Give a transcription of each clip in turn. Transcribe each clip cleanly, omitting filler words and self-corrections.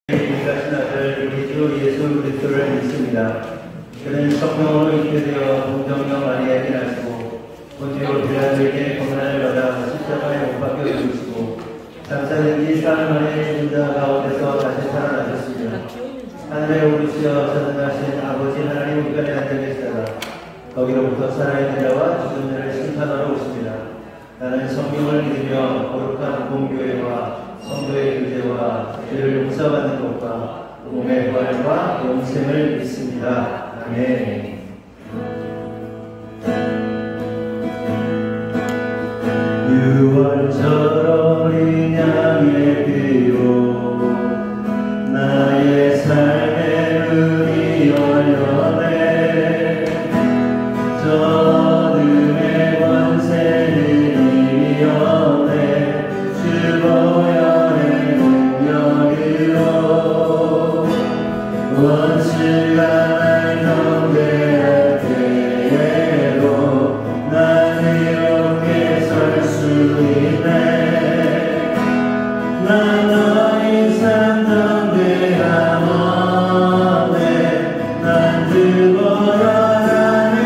가신 아들 우리 주 예수 그리스도를 믿습니다. 그는 성령으로 잉태되어 동정녀 마리아에게 나시고 본디오 빌라도에게 고난을 받아 십자가에 못 박혀 죽으시고 잠자는 지 사흘 만에 죽은 자 가운데서 다시 살아나셨습니다. 하늘에 오르시어 전능하신 아버지 하나님 우편에 앉아 계시다가 거기로부터 살아있는 자와 죽은 자를 심판하러 오십니다. 나는 성령을 믿으며 거룩한 공교회와 성도의 교제와 죄를 용서받는 것과 몸의 부활과 영생을 믿습니다. 아멘. 유월절 어린 양의 피로 나의 삶의 문이 열려네. 어둠의 권세는 이겨내 주 보혈의 능력으로 원수가 날 경배할 때에도 난 이렇게 설 수 있네. 난 더 이상 경배함 없네. 난 죽어야 내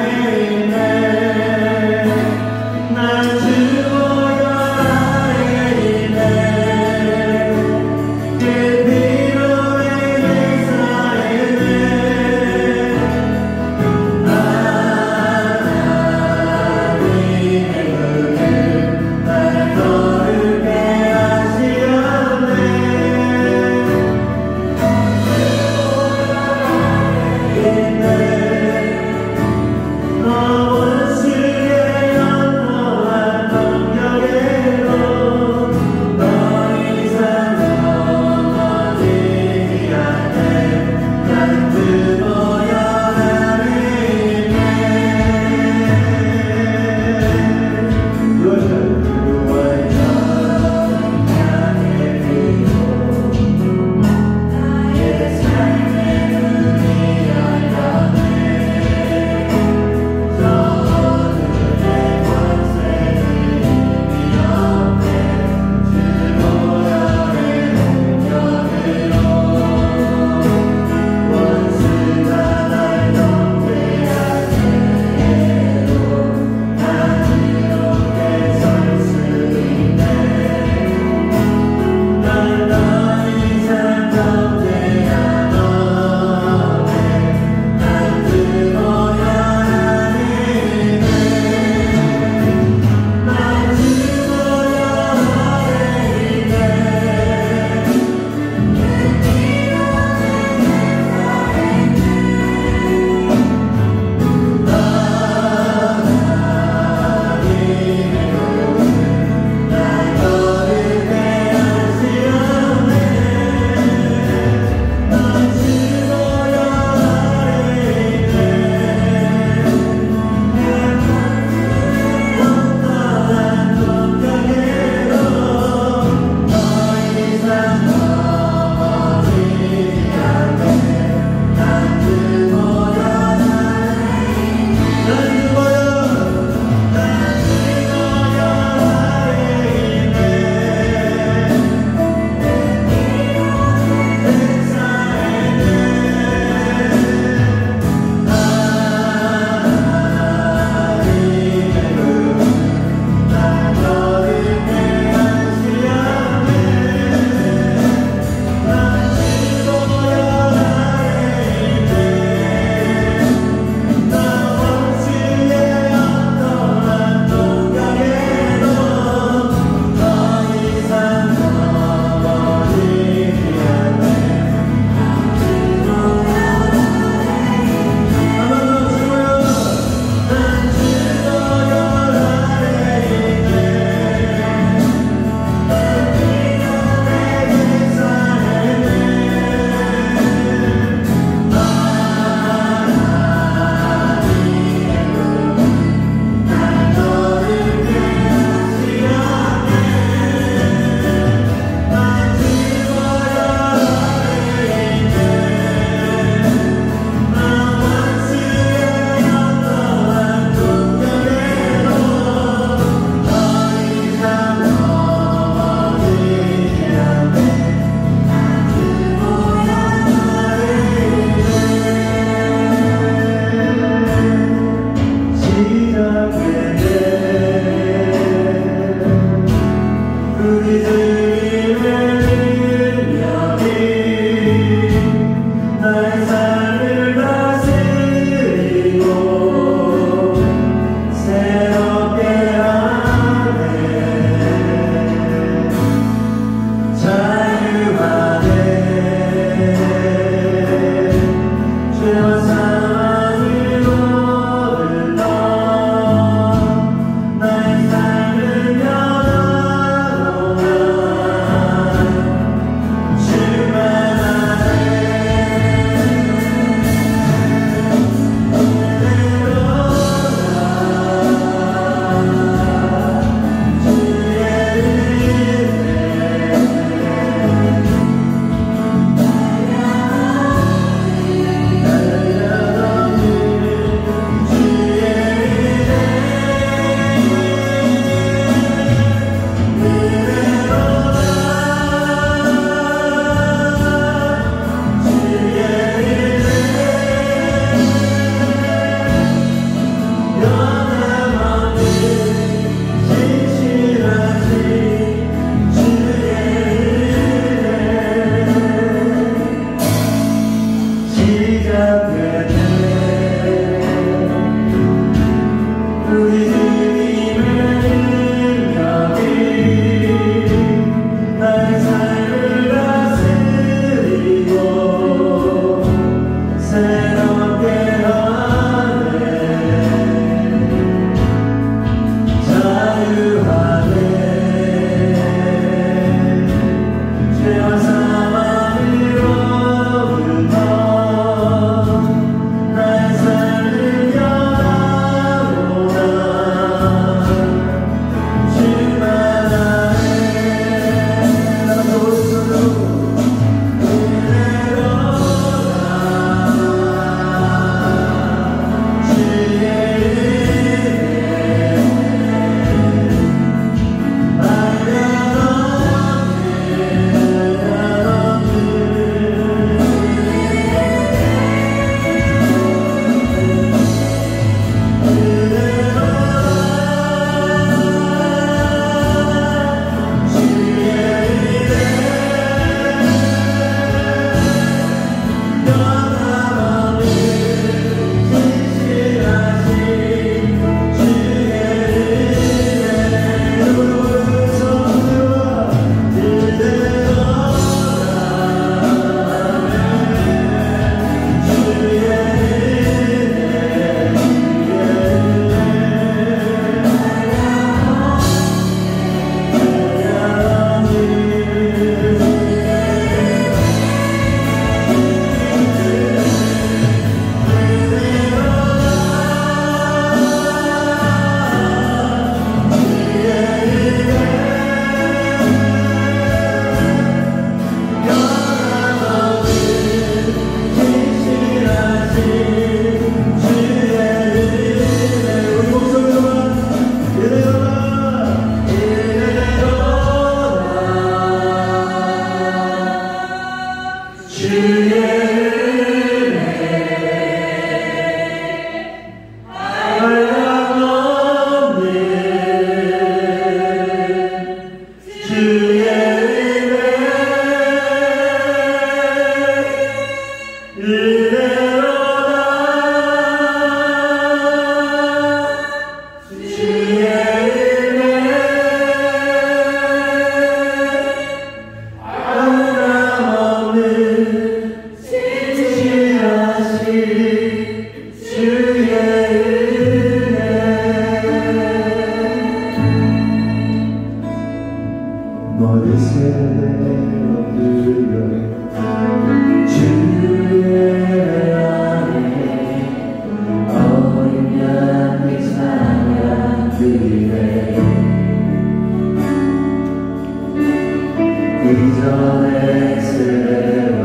이전의 세대와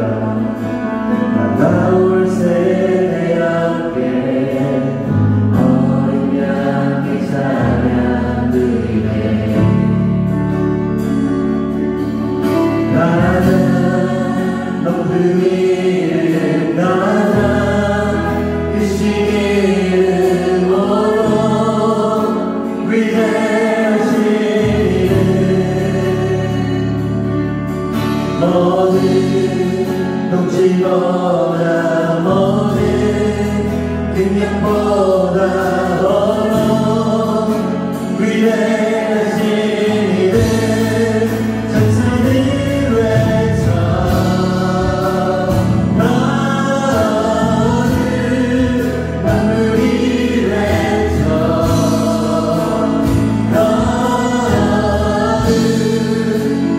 나올 세대 함께 어린 양의 찬양 드리네. 나는 너희 나는 그 시기름으로 모든 동치보다 모든 능력보다 더 위대하신 이름 천사들 외쳐 너를 만물이 외쳐 너를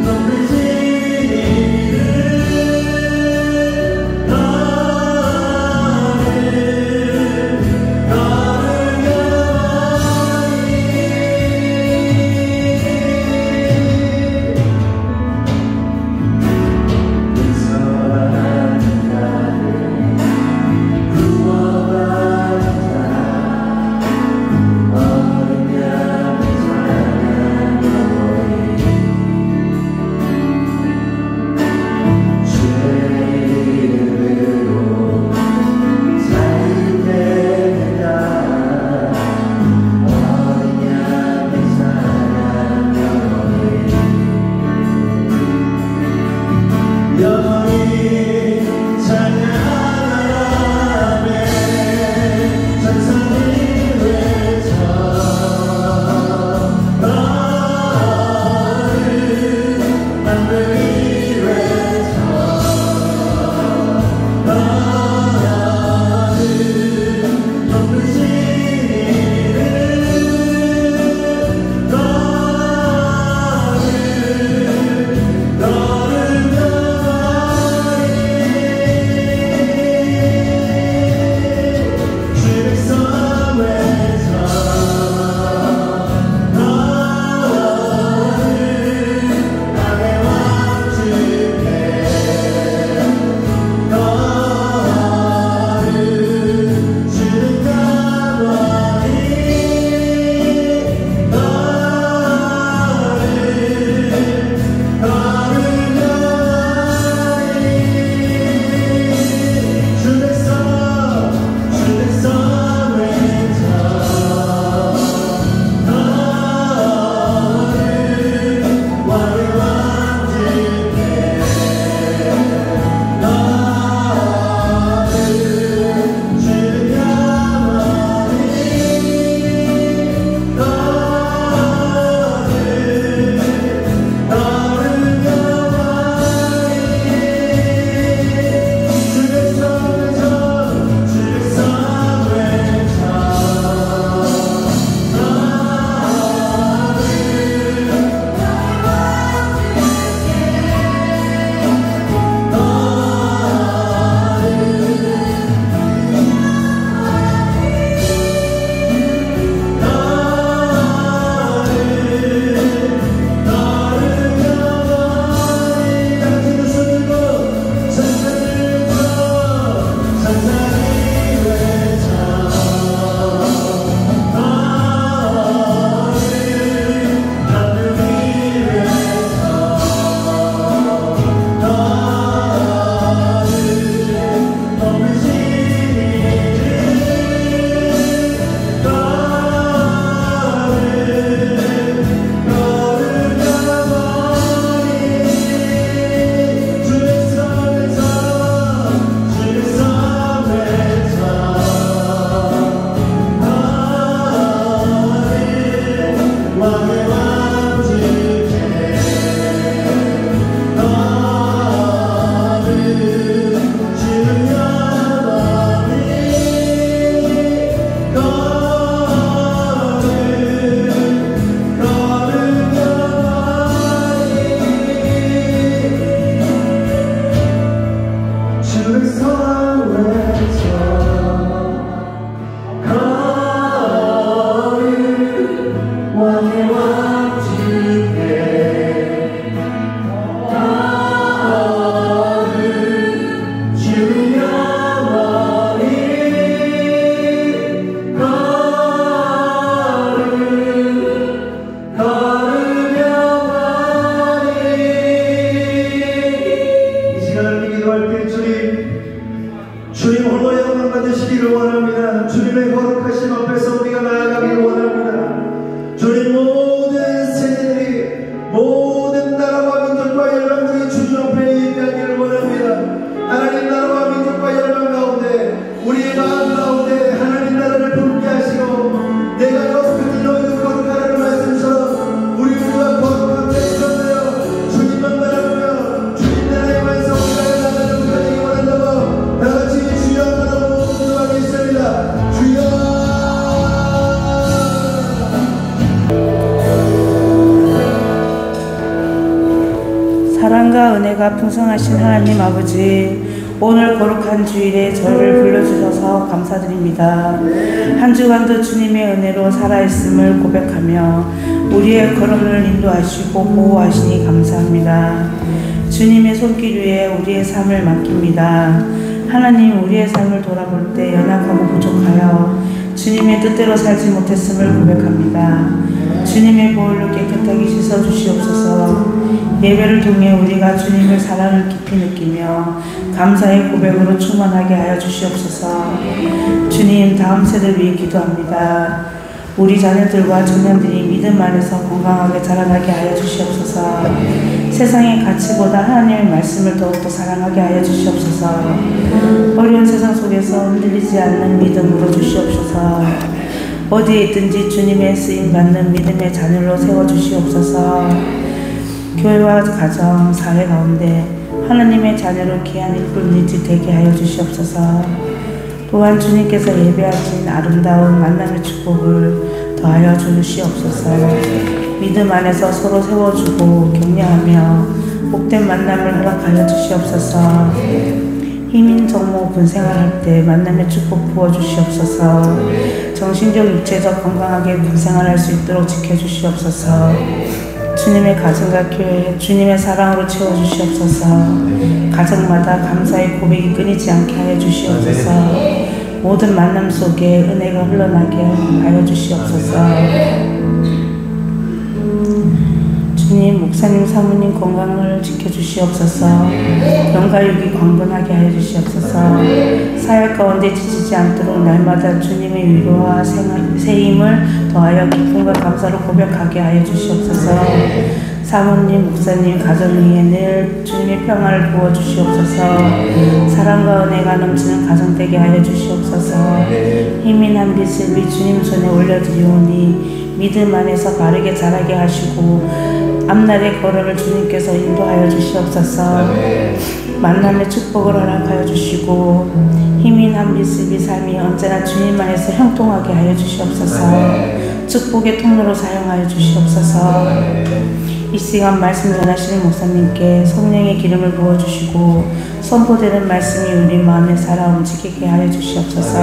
높으신 너를 주님 홀로 영광 받으시기를 원합니다. 주님의 거룩하신 앞에서 우리가 나아가기를 원합니다. 주님 모든 세대들이 모든 나라와 민족과 열방들이 주님 앞에 예배하기를 원합니다. 하나님 나라와 민족과 열방 가운데 우리의 마음 가운데 하나님 나라를 부르게 하시고 내가 거룩하니 너희도 거룩하라는 말씀처럼 우리 모두가 거룩한 백성되어 주님만 바라보며 주님 나라의 완성을 나가는 우리가 되기 원한다고 다같이 주여 바라보고 기도하겠습니다. 주여. 사랑과 은혜가 풍성하신 하나님 아버지, 오늘 거룩한 주일에 저를 불러주셔서 감사드립니다. 한 주간도 주님의 은혜로 살아있음을 고백하며 우리의 걸음을 인도하시고 보호하시니 감사합니다. 주님의 손길 위에 우리의 삶을 맡깁니다. 하나님, 우리의 삶을 돌아볼 때 연약하고 부족하여 주님의 뜻대로 살지 못했음을 고백합니다. 주님의 보혈로 깨끗하게 씻어주시옵소서. 예배를 통해 우리가 주님의 사랑을 깊이 느끼며 감사의 고백으로 충만하게 하여 주시옵소서. 주님, 다음 세대를 위해 기도합니다. 우리 자녀들과 청년들이 믿음 안에서 건강하게 자라나게 하여 주시옵소서. 세상의 가치보다 하나님의 말씀을 더욱더 사랑하게 하여 주시옵소서. 어려운 세상 속에서 흔들리지 않는 믿음으로 주시옵소서. 어디에 있든지 주님의 쓰임받는 믿음의 자녀로 세워주시옵소서. 교회와 가정, 사회 가운데 하나님의 자녀로 귀한 일꾼이지 되게 하여 주시옵소서. 또한 주님께서 예배하신 아름다운 만남의 축복을 더하여 주시옵소서. 믿음 안에서 서로 세워주고 격려하며 복된 만남을 허락하여 주시옵소서. 힘인 정모 군생활할 때 만남의 축복 부어주시옵소서. 정신적 육체적 건강하게 군생활할 수 있도록 지켜주시옵소서. 주님의 가정과 교회 주님의 사랑으로 채워주시옵소서. 가정마다 감사의 고백이 끊이지 않게 하여 주시옵소서. 모든 만남 속에 은혜가 흘러나게 하여 주시옵소서. 주님, 목사님, 사모님 건강을 지켜주시옵소서. 영가육이 광분하게 하여 주시옵소서. 사역 가운데 지치지 않도록 날마다 주님의 위로와 새 힘을 더하여 기쁨과 감사로 고백하게 하여 주시옵소서. 사모님, 목사님 가정 위에 늘 주님의 평화를 부어주시옵소서. 사랑과 은혜가 넘치는 가정 되게 하여 주시옵소서. 힘인 한 빛을 주님 손에 올려드리오니 믿음 안에서 바르게 자라게 하시고 앞날의 걸음을 주님께서 인도하여 주시옵소서. 만남의 축복을 허락하여 주시고 힘인 한 빛의 삶이 언제나 주님 안에서 형통하게 하여 주시옵소서. 축복의 통로로 사용하여 주시옵소서. 이 시간 말씀 전하시는 목사님께 성령의 기름을 부어주시고 선포되는 말씀이 우리 마음에 살아 움직이게 하여 주시옵소서.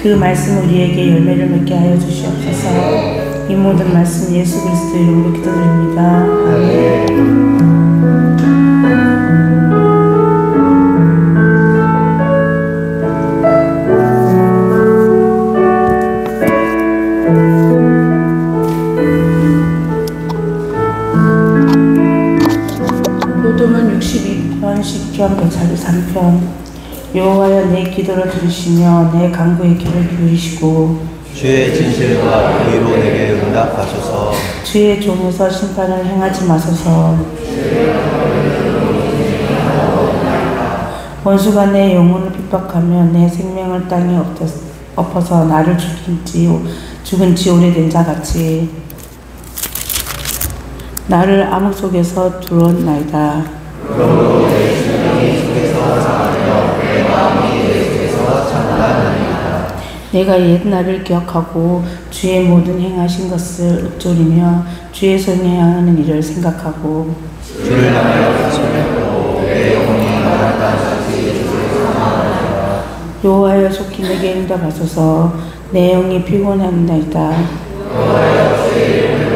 그 말씀 우리에게 열매를 맺게 하여 주시옵소서. 이 모든 말씀 예수 그리스도 이름으로 기도드립니다. 아멘. 요도문 62편, 10편, 143편. 여호와여, 내 기도를 들으시며 내 간구의 귀를 기울이시고 주의 진실과 의로 내게 응답하소서. 주의 종에서 심판을 행하지 마소서. 원수가 내 영혼을 핍박하며 내 생명을 땅에 엎어서 나를 죽은 지 오래된 자같이 나를 암흑 속에서 두었나이다. 그러므로 내 심령이 속에서 상하며 내 마음이 내 속에서 장난하나이다. 내가 옛날을 기억하고 주의 모든 행하신 것을 읊조리며 주의 손에 향하는 일을 생각하고 주를 향하여 가슴을 내 영혼이 나락한 자식 주를 사랑하노라. 여호와여, 속히 내게 응답하소서. 내 영이 피곤하나이다. 여호와여, 주의 이름을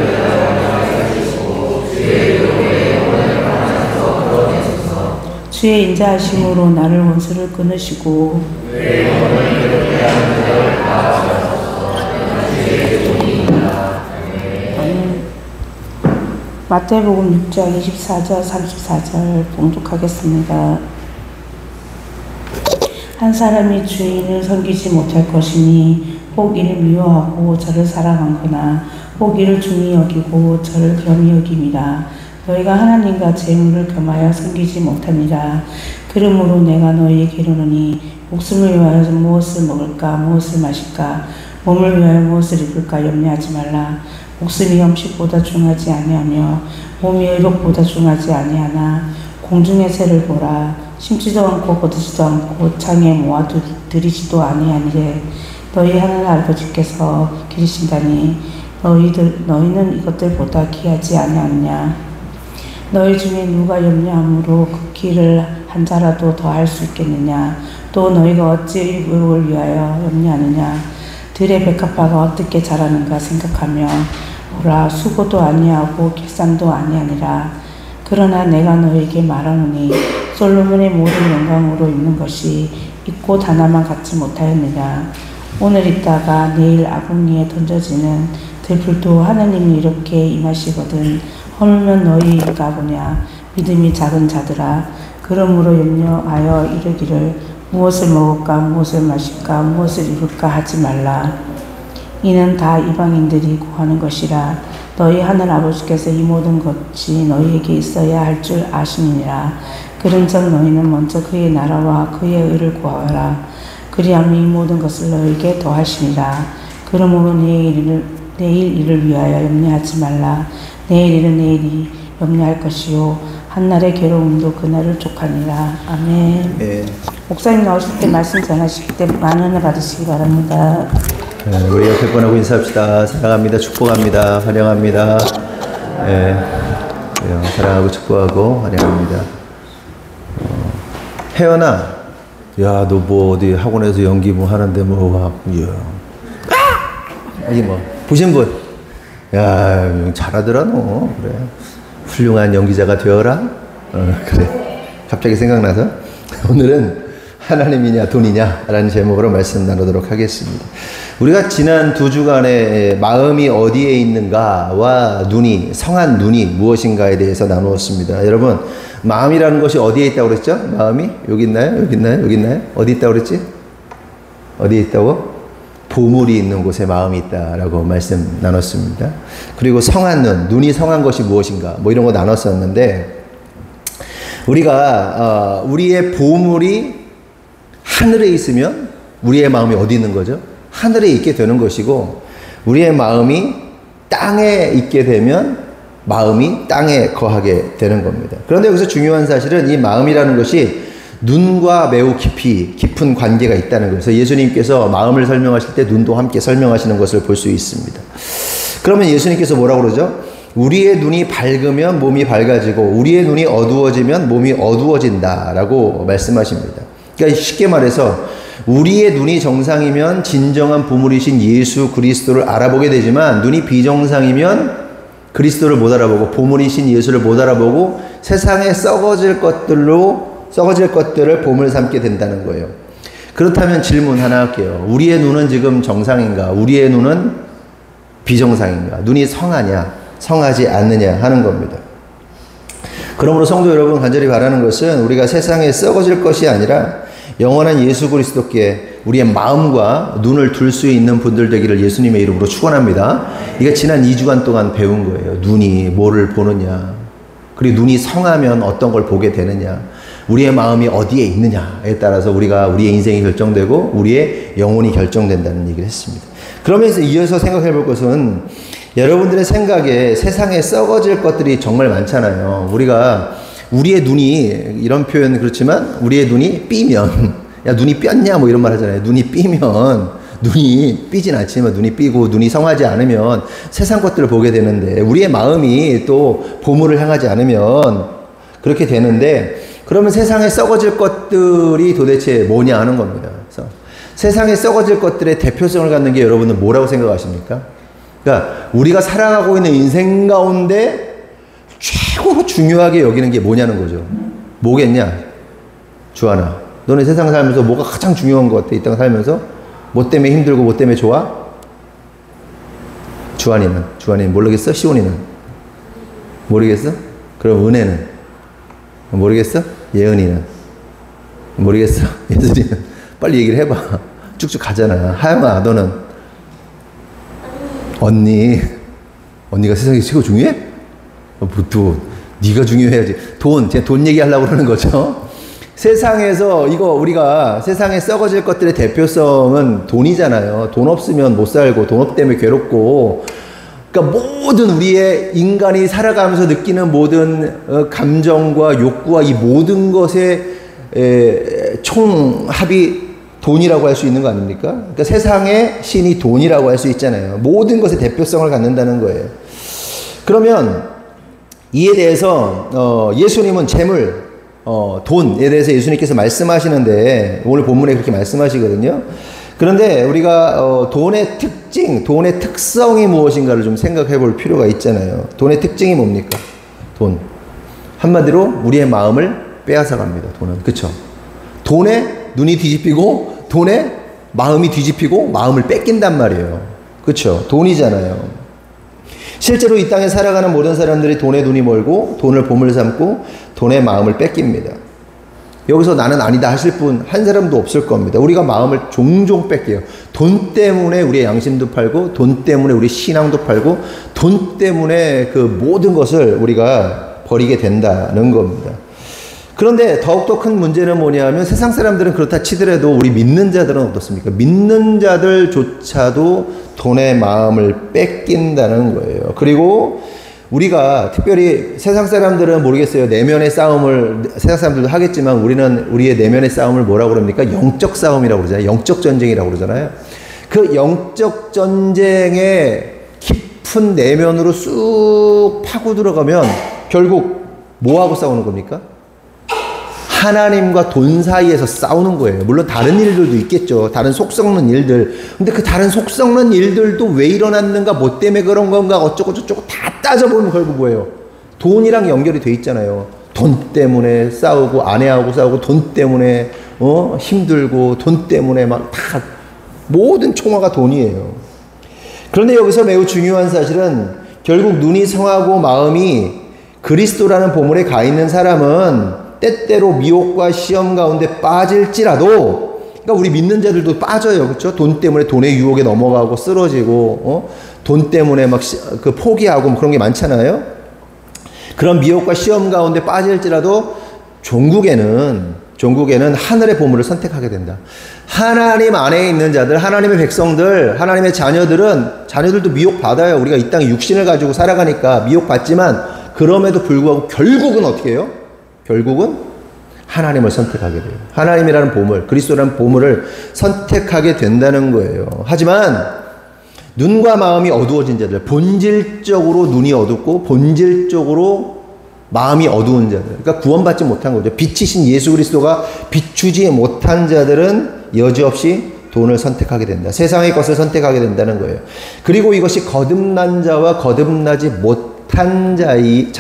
하시고 주의 이름으로 내 영혼을 하나님께서 끌어내소서. 주의 인자하심으로 나를 원수를 끊으시고 내 영혼을 괴롭게 하는 자를 다하소서. 주의 종이니라. 아멘. 마태복음 6장 24절 34절 봉독하겠습니다. 한 사람이 주인을 섬기지 못할 것이니 혹 이를 미워하고 저를 사랑하거나 혹 이를 중히 여기고 저를 겸히 여김이라. 너희가 하나님과 재물을 겸하여 섬기지 못하니라. 그러므로 내가 너희에게 이르노니 목숨을 위하여 무엇을 먹을까 무엇을 마실까 몸을 위하여 무엇을 입을까 염려하지 말라. 목숨이 음식보다 중하지 아니하며 몸이 의복보다 중하지 아니하나 공중의 새를 보라. 심지도 않고 거두지도 않고 창에 모아들이지도 아니하니래. 너희 하늘 아버지께서 기르신다니 너희는 이것들보다 귀하지 아니하느냐. 너희 중에 누가 염려함으로 그 길을 한 자라도 더 할 수 있겠느냐. 또 너희가 어찌 의복을 위하여 염려하느냐. 들의 백합화가 어떻게 자라는가 생각하며 보라. 수고도 아니하고 길쌈도 아니하니라. 그러나 내가 너희에게 말하노니 솔로몬의 모든 영광으로 입는 것이 이 꽃 하나만 갖지 못하였느냐. 오늘 있다가 내일 아궁이에 던져지는 들풀도 하나님이 이렇게 임하시거든 허물면 너희가 보냐. 믿음이 작은 자들아. 그러므로 염려하여 이르기를 무엇을 먹을까 무엇을 마실까 무엇을 입을까 하지 말라. 이는 다 이방인들이 구하는 것이라. 너희 하늘 아버지께서 이 모든 것이 너희에게 있어야 할 줄 아시니라. 그런즉 너희는 먼저 그의 나라와 그의 의를 구하라. 그리하면 이 모든 것을 너희에게 더하시니라. 그러므로 내일 일을 위하여 염려하지 말라. 내일 일은 내일이 염려할 것이요 한날의 괴로움도 그날을 족하니라. 아멘. 네. 목사님 나오실 때 말씀 전하실 때 많은 은혜 받으시기 바랍니다. 우리 옆에 분하고 인사합시다. 사랑합니다. 축복합니다. 환영합니다. 사랑하고 축복하고 환영합니다. 혜연아, 야, 너 뭐 어디 학원에서 연기 뭐 하는데 이게 뭐 보신 분, 야, 잘하더라 너. 그래, 훌륭한 연기자가 되어라. 그래. 갑자기 생각나서 오늘은 하나님이냐 돈이냐 라는 제목으로 말씀 나누도록 하겠습니다. 우리가 지난 2주간에 마음이 어디에 있는가와 눈이, 성한 눈이 무엇인가에 대해서 나누었습니다. 여러분, 마음이라는 것이 어디에 있다고 그랬죠? 마음이? 여기 있나요? 여기 있나요? 여기 있나요? 어디 있다고 그랬지? 어디에 있다고? 보물이 있는 곳에 마음이 있다라고 말씀 나눴습니다. 그리고 성한 눈, 눈이 성한 것이 무엇인가 뭐 이런 거 나눴었는데, 우리가 우리의 보물이 하늘에 있으면 우리의 마음이 어디 있는 거죠? 하늘에 있게 되는 것이고, 우리의 마음이 땅에 있게 되면 마음이 땅에 거하게 되는 겁니다. 그런데 여기서 중요한 사실은 이 마음이라는 것이 눈과 매우 깊은 관계가 있다는 거예요. 그래서 예수님께서 마음을 설명하실 때 눈도 함께 설명하시는 것을 볼 수 있습니다. 그러면 예수님께서 뭐라고 그러죠? 우리의 눈이 밝으면 몸이 밝아지고 우리의 눈이 어두워지면 몸이 어두워진다라고 말씀하십니다. 그러니까 쉽게 말해서 우리의 눈이 정상이면 진정한 보물이신 예수 그리스도를 알아보게 되지만, 눈이 비정상이면 그리스도를 못 알아보고 보물이신 예수를 못 알아보고 세상에 썩어질 것들을 보물 삼게 된다는 거예요. 그렇다면 질문 하나 할게요. 우리의 눈은 지금 정상인가? 우리의 눈은 비정상인가? 눈이 성하냐? 성하지 않느냐 하는 겁니다. 그러므로 성도 여러분, 간절히 바라는 것은 우리가 세상에 썩어질 것이 아니라 영원한 예수 그리스도께 우리의 마음과 눈을 둘 수 있는 분들 되기를 예수님의 이름으로 축원합니다. 이게 지난 2주간 동안 배운 거예요. 눈이 뭐를 보느냐, 그리고 눈이 성하면 어떤 걸 보게 되느냐, 우리의 마음이 어디에 있느냐에 따라서 우리의 인생이 결정되고 우리의 영혼이 결정된다는 얘기를 했습니다. 그러면서 이어서 생각해 볼 것은, 여러분들의 생각에 세상에 썩어질 것들이 정말 많잖아요. 우리의 눈이, 이런 표현 그렇지만 우리의 눈이 삐면, 야 눈이 삐었냐 뭐 이런 말 하잖아요. 눈이 삐면, 눈이 삐진 않지만 눈이 삐고 눈이 성하지 않으면 세상 것들을 보게 되는데, 우리의 마음이 또 보물을 향하지 않으면 그렇게 되는데, 그러면 세상에 썩어질 것들이 도대체 뭐냐 하는 겁니다. 그래서 세상에 썩어질 것들의 대표성을 갖는 게 여러분은 뭐라고 생각하십니까? 그러니까 우리가 살아가고 있는 인생 가운데 최고로 중요하게 여기는 게 뭐냐는 거죠. 뭐겠냐? 주하나, 너네 세상 살면서 뭐가 가장 중요한 것 같아? 이 땅 살면서 뭐 때문에 힘들고 뭐 때문에 좋아? 주한이는 모르겠어? 시온이는 모르겠어? 그럼 은혜는 모르겠어? 예은이는 모르겠어? 예술이는 빨리 얘기를 해봐. 쭉쭉 가잖아. 하영아, 너는? 언니가 세상에 최고 중요해? 또 네가 중요해야지. 제가 돈 얘기하려고 그러는 거죠. 세상에서 우리가 세상에 썩어질 것들의 대표성은 돈이잖아요. 돈 없으면 못 살고, 돈 때문에 괴롭고, 그러니까 모든 우리의 인간이 살아가면서 느끼는 모든 감정과 욕구와 이 모든 것의 총합이 돈이라고 할 수 있는 거 아닙니까? 그러니까 세상의 신이 돈이라고 할 수 있잖아요. 모든 것의 대표성을 갖는다는 거예요. 그러면 이에 대해서 예수님은 재물, 돈에 대해서 예수님께서 말씀하시는데 오늘 본문에 그렇게 말씀하시거든요. 그런데 우리가 돈의 특징, 돈의 특성이 무엇인가를 좀 생각해 볼 필요가 있잖아요. 돈의 특징이 뭡니까? 돈. 한마디로 우리의 마음을 빼앗아 갑니다. 돈은. 그쵸? 돈에 눈이 뒤집히고 돈에 마음이 뒤집히고 마음을 뺏긴단 말이에요. 그쵸? 돈이잖아요. 실제로 이 땅에 살아가는 모든 사람들이 돈에 눈이 멀고 돈을 보물 삼고 돈의 마음을 뺏깁니다. 여기서 나는 아니다 하실 분 한 사람도 없을 겁니다. 우리가 마음을 종종 뺏겨요. 돈 때문에 우리의 양심도 팔고 돈 때문에 우리 신앙도 팔고 돈 때문에 그 모든 것을 우리가 버리게 된다는 겁니다. 그런데 더욱더 큰 문제는 뭐냐면 세상 사람들은 그렇다 치더라도 우리 믿는 자들은 어떻습니까? 믿는 자들조차도 돈의 마음을 뺏긴다는 거예요. 그리고 우리가 특별히 세상 사람들은 모르겠어요. 내면의 싸움을 세상 사람들도 하겠지만 우리는 우리의 내면의 싸움을 뭐라고 그럽니까? 영적 싸움이라고 그러잖아요. 영적 전쟁이라고 그러잖아요. 그 영적 전쟁의 깊은 내면으로 쑥 파고 들어가면 결국 뭐하고 싸우는 겁니까? 하나님과 돈 사이에서 싸우는 거예요. 물론 다른 일들도 있겠죠. 다른 속 썩는 일들. 근데 그 다른 속 썩는 일들도 왜 일어났는가, 뭐 때문에 그런 건가, 어쩌고 저쩌고 다 따져보면 결국 뭐예요? 돈이랑 연결이 돼 있잖아요. 돈 때문에 싸우고, 아내하고 싸우고, 돈 때문에 힘들고, 돈 때문에 막 다 모든 총화가 돈이에요. 그런데 여기서 매우 중요한 사실은 결국 눈이 성하고 마음이 그리스도라는 보물에 가 있는 사람은 때때로 미혹과 시험 가운데 빠질지라도, 그러니까 우리 믿는 자들도 빠져요. 그렇죠? 돈 때문에 돈의 유혹에 넘어가고 쓰러지고, 돈 때문에 막 그 포기하고 뭐 그런 게 많잖아요. 그런 미혹과 시험 가운데 빠질지라도 종국에는 하늘의 보물을 선택하게 된다. 하나님 안에 있는 자들, 하나님의 백성들, 하나님의 자녀들도 미혹 받아요. 우리가 이 땅에 육신을 가지고 살아가니까 미혹 받지만 그럼에도 불구하고 결국은 어떻게 해요? 결국은 하나님을 선택하게 돼요. 하나님이라는 보물, 그리스도라는 보물을 선택하게 된다는 거예요. 하지만 눈과 마음이 어두워진 자들, 본질적으로 눈이 어둡고 본질적으로 마음이 어두운 자들, 그러니까 구원받지 못한 거죠. 빛이신 예수 그리스도가 비추지 못한 자들은 여지없이 돈을 선택하게 된다. 세상의 것을 선택하게 된다는 거예요. 그리고 이것이 거듭난 자와 거듭나지 못한 자의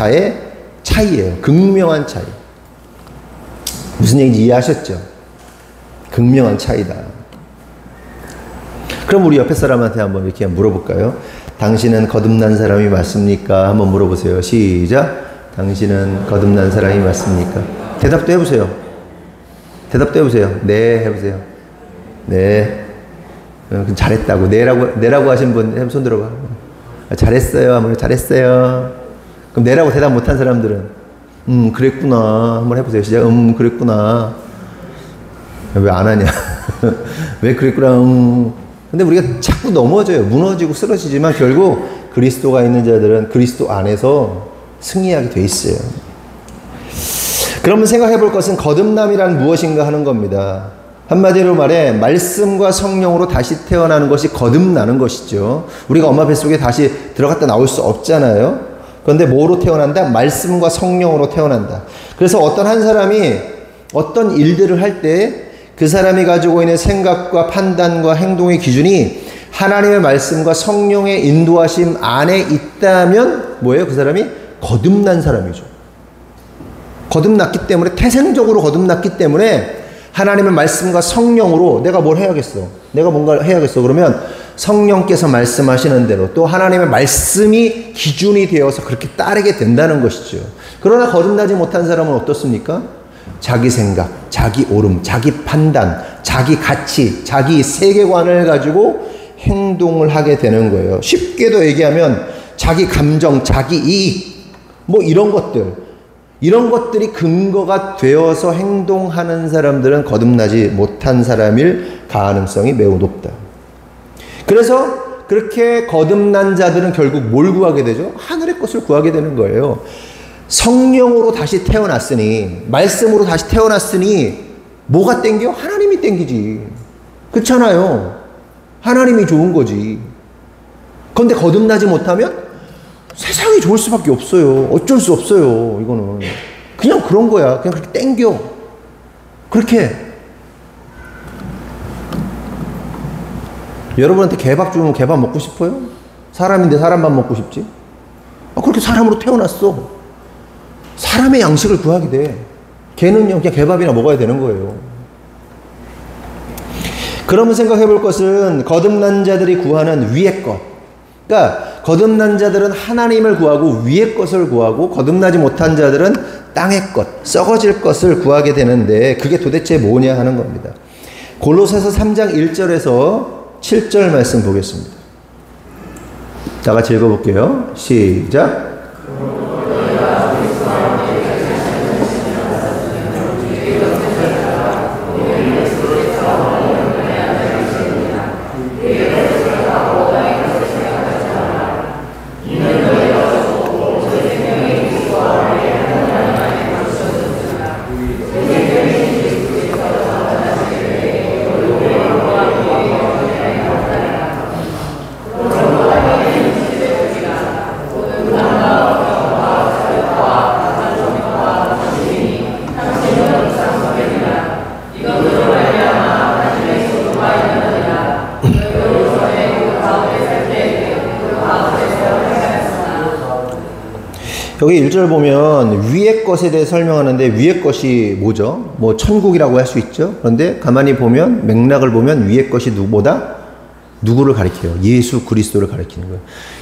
차이예요. 극명한 차이. 무슨 얘기인지 이해하셨죠? 극명한 차이다. 그럼 우리 옆에 사람한테 한번 이렇게 물어볼까요? 당신은 거듭난 사람이 맞습니까? 한번 물어보세요. 시작. 당신은 거듭난 사람이 맞습니까? 대답도 해보세요. 대답도 해보세요. 네, 해보세요. 네. 잘했다고. 네라고 하신 분 손 들어봐. 잘했어요. 한번 잘했어요. 그럼 네라고 대답 못한 사람들은 그랬구나. 한번 해보세요. 시작. 그랬구나. 왜 안 하냐? 왜 그랬구나. 근데 우리가 자꾸 넘어져요. 무너지고 쓰러지지만 결국 그리스도가 있는 자들은 그리스도 안에서 승리하게 돼 있어요. 그러면 생각해 볼 것은 거듭남이란 무엇인가 하는 겁니다. 한마디로 말해 말씀과 성령으로 다시 태어나는 것이 거듭나는 것이죠. 우리가 엄마 뱃속에 다시 들어갔다 나올 수 없잖아요. 그런데 뭐로 태어난다? 말씀과 성령으로 태어난다. 그래서 어떤 한 사람이 어떤 일들을 할 때 그 사람이 가지고 있는 생각과 판단과 행동의 기준이 하나님의 말씀과 성령의 인도하심 안에 있다면 뭐예요? 그 사람이 거듭난 사람이죠. 거듭났기 때문에, 태생적으로 거듭났기 때문에 하나님의 말씀과 성령으로 내가 뭘 해야겠어? 내가 뭔가를 해야겠어? 그러면 성령께서 말씀하시는 대로 또 하나님의 말씀이 기준이 되어서 그렇게 따르게 된다는 것이죠. 그러나 거듭나지 못한 사람은 어떻습니까? 자기 생각, 자기 옳음, 자기 판단, 자기 가치, 자기 세계관을 가지고 행동을 하게 되는 거예요. 쉽게도 얘기하면 자기 감정, 자기 이익, 뭐 이런 것들이 근거가 되어서 행동하는 사람들은 거듭나지 못한 사람일 가능성이 매우 높다. 그래서 그렇게 거듭난 자들은 결국 뭘 구하게 되죠? 하늘의 것을 구하게 되는 거예요. 성령으로 다시 태어났으니, 말씀으로 다시 태어났으니 뭐가 땡겨? 하나님이 땡기지. 그렇잖아요. 하나님이 좋은 거지. 그런데 거듭나지 못하면 세상이 좋을 수밖에 없어요. 어쩔 수 없어요. 이거는 그냥 그런 거야. 그냥 그렇게 땡겨. 그렇게 여러분한테 개밥 주면 개밥 먹고 싶어요? 사람인데 사람밥 먹고 싶지? 그렇게 사람으로 태어났어. 사람의 양식을 구하게 돼. 걔는요 그냥 개밥이나 먹어야 되는 거예요. 그러면 생각해 볼 것은 거듭난 자들이 구하는 위의 것. 그러니까 거듭난 자들은 하나님을 구하고 위의 것을 구하고, 거듭나지 못한 자들은 땅의 것, 썩어질 것을 구하게 되는데 그게 도대체 뭐냐 하는 겁니다. 골로새서 3장 1절에서 7절 말씀 보겠습니다. 다 같이 읽어볼게요. 시작. 여기 1절 보면 위의 것에 대해 설명하는데 위의 것이 뭐죠? 뭐 천국이라고 할 수 있죠. 그런데 가만히 보면 맥락을 보면 위의 것이 누구보다 누구를 가리켜요? 예수 그리스도를 가리키는 거예요.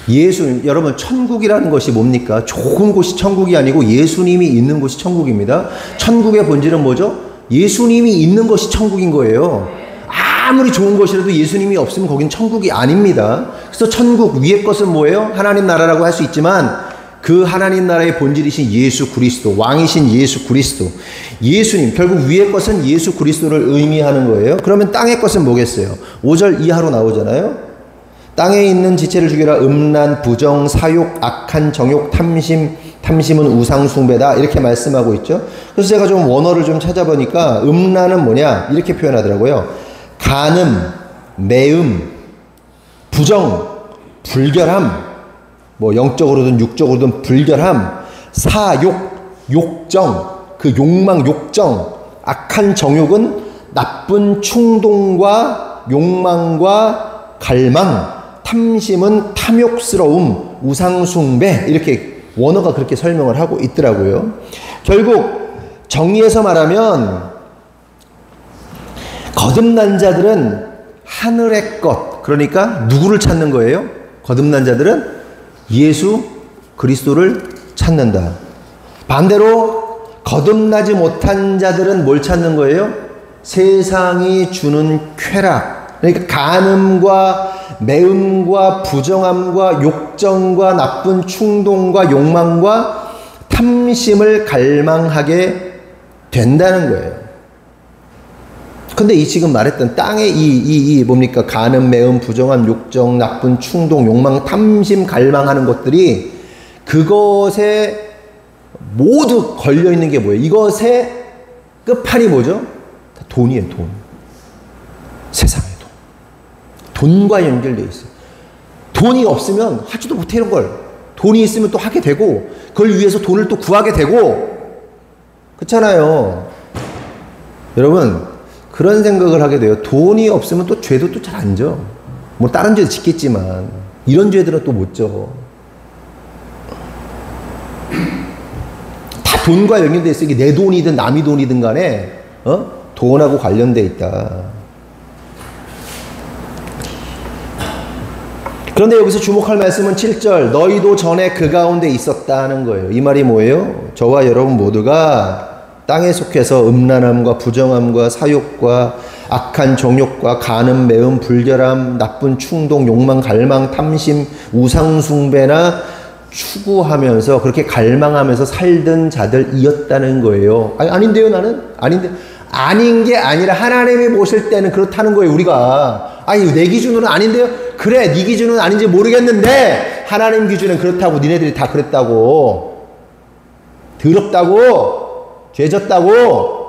예수, 여러분 천국이라는 것이 뭡니까? 좋은 곳이 천국이 아니고 예수님이 있는 곳이 천국입니다. 천국의 본질은 뭐죠? 예수님이 있는 것이 천국인 거예요. 아무리 좋은 것이라도 예수님이 없으면 거긴 천국이 아닙니다. 그래서 천국 위의 것은 뭐예요? 하나님 나라라고 할 수 있지만 그 하나님 나라의 본질이신 예수 그리스도, 왕이신 예수 그리스도, 예수님, 결국 위의 것은 예수 그리스도를 의미하는 거예요. 그러면 땅의 것은 뭐겠어요? 5절 이하로 나오잖아요. 땅에 있는 지체를 죽이라. 음란, 부정, 사욕, 악한 정욕, 탐심은 우상 숭배다. 이렇게 말씀하고 있죠. 그래서 제가 좀 원어를 좀 찾아보니까 음란은 뭐냐? 이렇게 표현하더라고요. 간음, 매음, 부정, 불결함, 뭐 영적으로든 육적으로든 불결함, 사욕, 욕정, 그 욕망, 욕정, 악한 정욕은 나쁜 충동과 욕망과 갈망, 탐심은 탐욕스러움, 우상숭배, 이렇게 원어가 그렇게 설명을 하고 있더라고요. 결국 정리해서 말하면 거듭난 자들은 하늘의 것, 그러니까 누구를 찾는 거예요? 거듭난 자들은 예수 그리스도를 찾는다. 반대로 거듭나지 못한 자들은 뭘 찾는 거예요? 세상이 주는 쾌락, 그러니까 간음과 매음과 부정함과 욕정과 나쁜 충동과 욕망과 탐심을 갈망하게 된다는 거예요. 근데 이 지금 말했던 땅의 이 뭡니까? 간음, 매음, 부정함, 욕정, 나쁜 충동, 욕망, 탐심, 갈망하는 것들이 그것에 모두 걸려있는 게 뭐예요? 이것의 끝판이 뭐죠? 다 돈이에요, 돈. 세상의 돈. 돈과 연결되어 있어요. 돈이 없으면 하지도 못해, 이런 걸. 돈이 있으면 또 하게 되고, 그걸 위해서 돈을 또 구하게 되고, 그렇잖아요. 여러분, 그런 생각을 하게 돼요. 돈이 없으면 또 죄도 또 잘 안 져. 뭐 다른 죄도 짓겠지만 이런 죄들은 또 못 져. 다 돈과 연결돼 있어. 이게 내 돈이든 남의 돈이든 간에 돈하고 관련돼 있다. 그런데 여기서 주목할 말씀은 7절 너희도 전에 그 가운데 있었다 하는 거예요. 이 말이 뭐예요? 저와 여러분 모두가 땅에 속해서 음란함과 부정함과 사욕과 악한 정욕과 간음, 매음, 불결함, 나쁜 충동, 욕망, 갈망, 탐심, 우상숭배나 추구하면서 그렇게 갈망하면서 살던 자들이었다는 거예요. 아닌데요, 나는? 아닌데. 아닌 게 아니라 하나님이 보실 때는 그렇다는 거예요, 우리가. 내 기준으로는 아닌데요? 그래, 네 기준은 아닌지 모르겠는데 하나님 기준은 그렇다고. 니네들이 다 그랬다고. 더럽다고. 죄졌다고.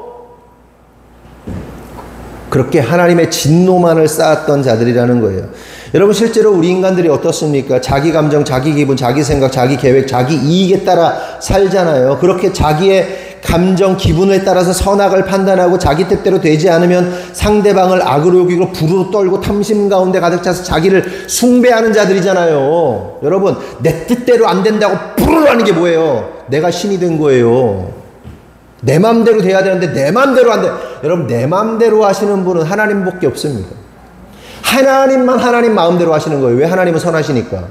그렇게 하나님의 진노만을 쌓았던 자들이라는 거예요. 여러분, 실제로 우리 인간들이 어떻습니까? 자기 감정, 자기 기분, 자기 생각, 자기 계획, 자기 이익에 따라 살잖아요. 그렇게 자기의 감정, 기분에 따라서 선악을 판단하고 자기 뜻대로 되지 않으면 상대방을 악으로 여기고 불으로 떨고 탐심 가운데 가득 차서 자기를 숭배하는 자들이잖아요. 여러분, 내 뜻대로 안 된다고 불을 하는 게 뭐예요? 내가 신이 된 거예요. 내 맘대로 돼야 되는데 내 맘대로 안 돼. 여러분, 내 맘대로 하시는 분은 하나님밖에 없습니다. 하나님만 하나님 마음대로 하시는 거예요. 왜? 하나님은 선하시니까.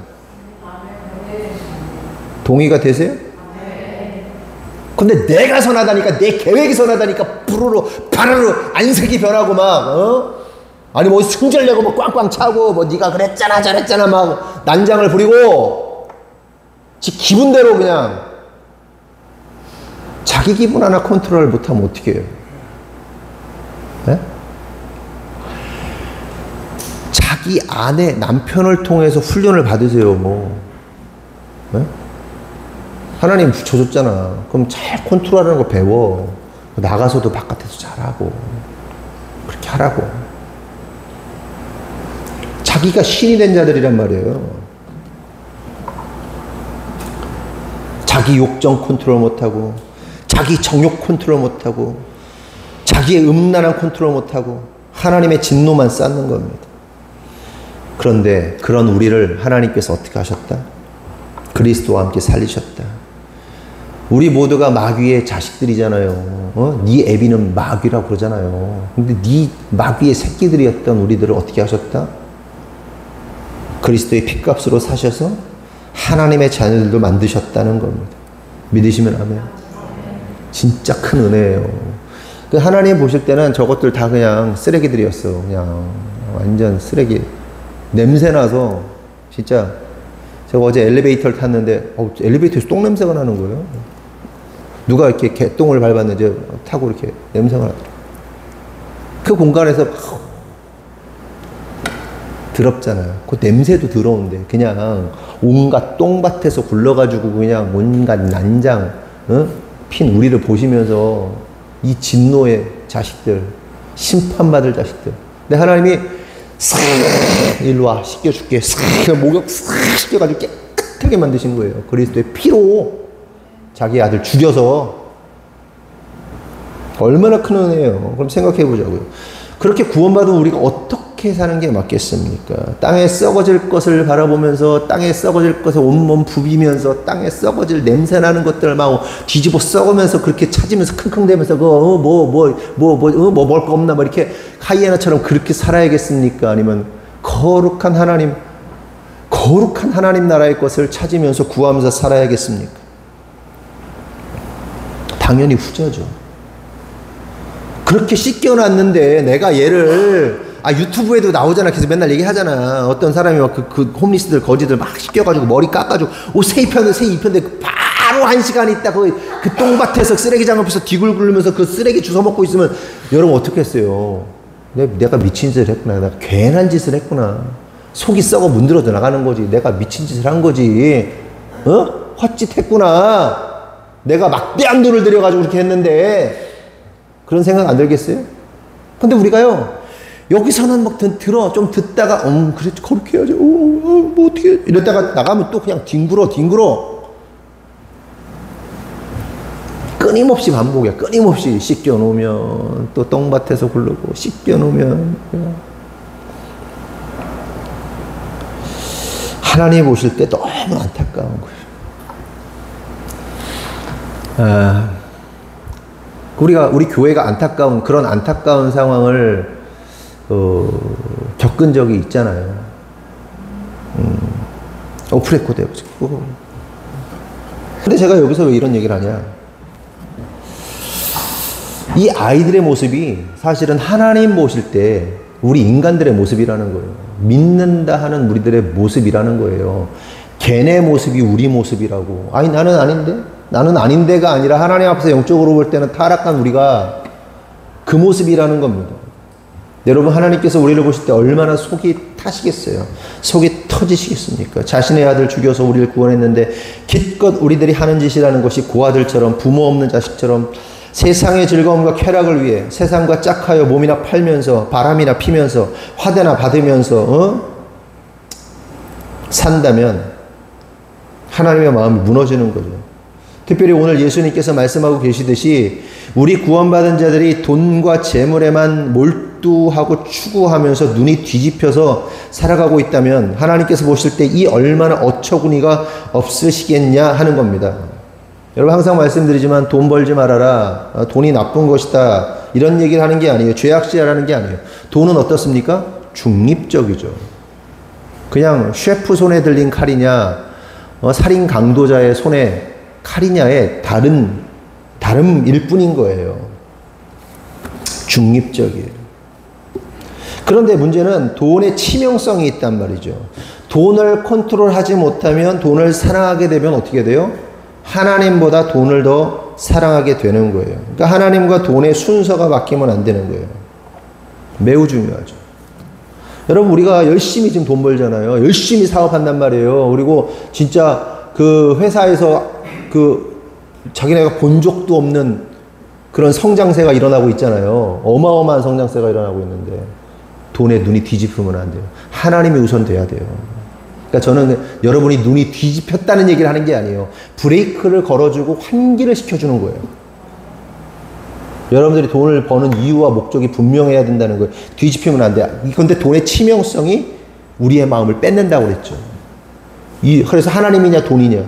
동의가 되세요? 근데 내가 선하다니까, 내 계획이 선하다니까 부르르 바르르 안색이 변하고 아니 뭐 승질내고 뭐 꽝꽝 차고 뭐 네가 그랬잖아 저랬잖아 막 난장을 부리고 지 기분대로 그냥 자기 기분 하나 컨트롤 못하면 어떻게 해요? 네? 자기 아내 남편을 통해서 훈련을 받으세요. 뭐 네? 하나님 붙여줬잖아. 그럼 잘 컨트롤하는 거 배워. 나가서도 바깥에서 잘하고 그렇게 하라고. 자기가 신이 된 자들이란 말이에요. 자기 욕정 컨트롤 못하고 자기 정욕 컨트롤 못하고 자기의 음란한 컨트롤 못하고 하나님의 진노만 쌓는 겁니다. 그런데 그런 우리를 하나님께서 어떻게 하셨다? 그리스도와 함께 살리셨다. 우리 모두가 마귀의 자식들이잖아요. 네 애비는 마귀라고 그러잖아요. 근데 네 마귀의 새끼들이었던 우리들을 어떻게 하셨다? 그리스도의 피값으로 사셔서 하나님의 자녀들도 만드셨다는 겁니다. 믿으시면 아멘. 진짜 큰 은혜예요. 하나님 보실 때는 저것들 다 그냥 쓰레기들이었어. 그냥 완전 쓰레기. 냄새나서 진짜 제가 어제 엘리베이터를 탔는데 엘리베이터에서 똥 냄새가 나는 거예요. 누가 이렇게 개똥을 밟았는지 타고 이렇게 냄새가 나더라고요. 그 공간에서 더럽잖아요. 그 냄새도 더러운데 그냥 온갖 똥밭에서 굴러가지고 그냥 온갖 난장 핀 우리를 보시면서 이 진노의 자식들, 심판받을 자식들. 근데 하나님이 싹 일로 와 씻겨줄게 싹 목욕 싹 씻겨가지고 깨끗하게 만드신 거예요. 그리스도의 피로 자기 아들 죽여서. 얼마나 큰 은혜예요. 그럼 생각해 보자고요. 그렇게 구원받은 우리가 어떻게 사는 게 맞겠습니까? 땅에 썩어질 것을 바라보면서 땅에 썩어질 것에 온몸 부비면서 땅에 썩어질 냄새나는 것들 막 뒤집어 썩으면서 그렇게 찾으면서 킁킁대면서 먹을 거 없나 뭐 이렇게 하이에나처럼 그렇게 살아야겠습니까? 아니면 거룩한 하나님 나라의 것을 찾으면서 구하면서 살아야겠습니까? 당연히 후자죠. 그렇게 씻겨놨는데 내가 얘를 유튜브에도 나오잖아. 그래서 맨날 얘기하잖아. 어떤 사람이 막 그 홈리스들 거지들 막 씻겨가지고 머리 깎아주고 옷 새 입혔는데 바로 1시간 있다 그 똥밭에서 쓰레기장 앞에서 뒤굴 굴면서 그 쓰레기 주워 먹고 있으면 여러분 어떻게 했어요? 내가 미친 짓을 했구나. 내가 괜한 짓을 했구나. 속이 썩어 문드러져 나가는 거지. 내가 미친 짓을 한 거지. 헛짓했구나. 내가 막대한 돈을 들여가지고 그렇게 했는데 그런 생각 안 들겠어요? 근데 우리가요 여기서는 막 좀 듣다가 그래 그렇게 해야지 뭐 어떻게 이랬다가 나가면 또 그냥 뒹굴어 끊임없이 반복이야. 끊임없이 씻겨놓으면 또 똥밭에서 굴르고 씻겨놓으면 하나님 보실 때 너무 안타까운 거예요. 우리 교회가 그런 안타까운 상황을 겪은 적이 있잖아요. 오프레코드 해보죠. 근데 제가 여기서 왜 이런 얘기를 하냐? 이 아이들의 모습이 사실은 하나님 보실 때 우리 인간들의 모습이라는 거예요. 믿는다 하는 우리들의 모습이라는 거예요. 걔네 모습이 우리 모습이라고. 아니 나는 아닌데? 나는 아닌데가 아니라 하나님 앞에서 영적으로 볼 때는 타락한 우리가 그 모습이라는 겁니다. 여러분, 하나님께서 우리를 보실 때 얼마나 속이 타시겠어요? 속이 터지시겠습니까? 자신의 아들 죽여서 우리를 구원했는데 기껏 우리들이 하는 짓이라는 것이 고아들처럼, 부모 없는 자식처럼 세상의 즐거움과 쾌락을 위해 세상과 짝하여 몸이나 팔면서 바람이나 피면서 화대나 받으면서 산다면 하나님의 마음이 무너지는 거죠. 특별히 오늘 예수님께서 말씀하고 계시듯이 우리 구원받은 자들이 돈과 재물에만 몰두하고 추구하면서 눈이 뒤집혀서 살아가고 있다면 하나님께서 보실 때 이 얼마나 어처구니가 없으시겠냐 하는 겁니다. 여러분, 항상 말씀드리지만 돈 벌지 말아라, 돈이 나쁜 것이다, 이런 얘기를 하는 게 아니에요. 죄악시라는 게 아니에요. 돈은 어떻습니까? 중립적이죠. 그냥 셰프 손에 들린 칼이냐, 살인 강도자의 손에 칼이냐의 다름일 뿐인 거예요. 중립적이에요. 그런데 문제는 돈의 치명성이 있단 말이죠. 돈을 컨트롤하지 못하면, 돈을 사랑하게 되면 어떻게 돼요? 하나님보다 돈을 더 사랑하게 되는 거예요. 그러니까 하나님과 돈의 순서가 바뀌면 안 되는 거예요. 매우 중요하죠. 여러분, 우리가 열심히 지금 돈 벌잖아요. 열심히 사업한단 말이에요. 그리고 진짜 그 회사에서 자기네가 본 적도 없는 그런 성장세가 일어나고 있잖아요. 어마어마한 성장세가 일어나고 있는데 돈에 눈이 뒤집히면 안 돼요. 하나님이 우선 돼야 돼요. 그러니까 저는 여러분이 눈이 뒤집혔다는 얘기를 하는 게 아니에요. 브레이크를 걸어주고 환기를 시켜주는 거예요. 여러분들이 돈을 버는 이유와 목적이 분명해야 된다는 거예요. 뒤집히면 안 돼요. 그런데 돈의 치명성이 우리의 마음을 뺏는다고 그랬죠. 그래서 하나님이냐 돈이냐,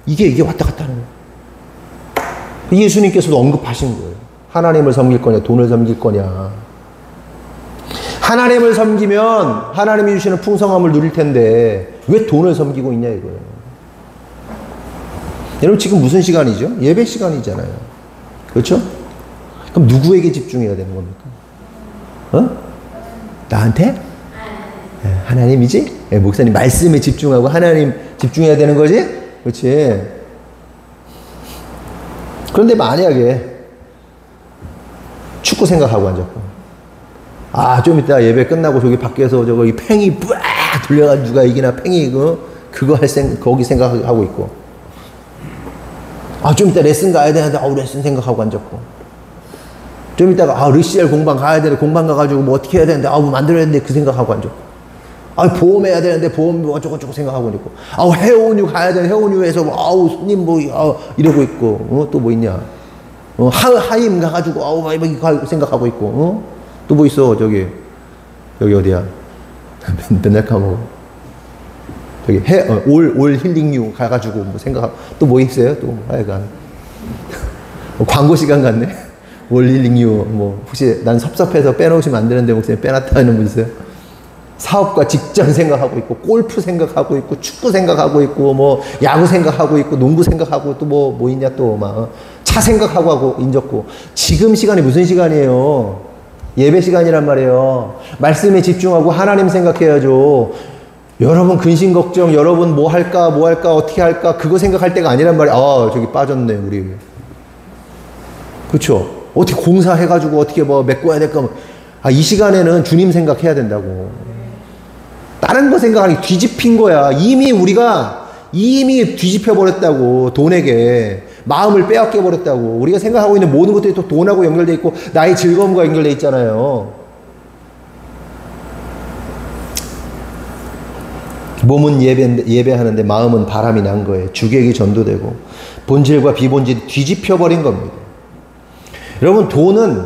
이게 왔다 갔다 하는 거예요. 예수님께서도 언급하신 거예요. 하나님을 섬길 거냐, 돈을 섬길 거냐. 하나님을 섬기면 하나님이 주시는 풍성함을 누릴 텐데 왜 돈을 섬기고 있냐 이거예요. 여러분, 지금 무슨 시간이죠? 예배 시간이잖아요. 그렇죠? 그럼 누구에게 집중해야 되는 겁니까? 나한테? 하나님이지? 목사님 말씀에 집중하고 하나님 집중해야 되는 거지? 그렇지? 그런데 만약에 축구 생각하고 앉았고, 좀 이따 예배 끝나고 저기 밖에서 저거 이 팽이 뿌악 돌려가지고 누가 이기나 팽이 그거 거기 생각하고 있고, 좀 이따 레슨 가야 되는데 레슨 생각하고 앉았고, 좀 이따가 르시엘 공방 가야 되는데 공방 가가지고 뭐 어떻게 해야 되는데 뭐 만들어야 되는데 그 생각하고 앉았고, 보험해야 되는데 보험 뭐 어쩌고저쩌고 생각하고 있고, 해운유 가야 되는데 해운유에서 손님 이러고 있고, 또 뭐 있냐, 하임 가가지고 막 생각하고 있고, 또 뭐 있어, 여기 어디야? 맨날 까먹어. 저기 올 힐링유 가가지고 뭐 생각하고, 또 뭐 있어요? 또 하여간 광고 시간 같네. 올 힐링유 혹시 난 섭섭해서 빼놓으시면 안 되는데 목사님 빼놨다 하는 분 있어요? 사업과 직장 생각하고 있고, 골프 생각하고 있고, 축구 생각하고 있고, 야구 생각하고 있고, 농구 생각하고, 또 뭐 있냐, 또 차 생각하고 인적고. 지금 시간이 무슨 시간이에요? 예배 시간이란 말이에요. 말씀에 집중하고 하나님 생각해야죠. 여러분 근심 걱정, 여러분 뭐 할까 어떻게 할까, 그거 생각할 때가 아니란 말이에요. 저기 빠졌네 우리. 그렇죠? 어떻게 공사해가지고 어떻게 메꿔야 될까. 이 시간에는 주님 생각해야 된다고. 다른 거 생각하니 뒤집힌 거야. 우리가 이미 뒤집혀 버렸다고. 돈에게 마음을 빼앗겨 버렸다고. 우리가 생각하고 있는 모든 것들이 또 돈하고 연결돼 있고 나의 즐거움과 연결돼 있잖아요. 몸은 예배하는데 마음은 바람이 난 거예요. 주객이 전도되고 본질과 비본질이 뒤집혀 버린 겁니다. 여러분, 돈은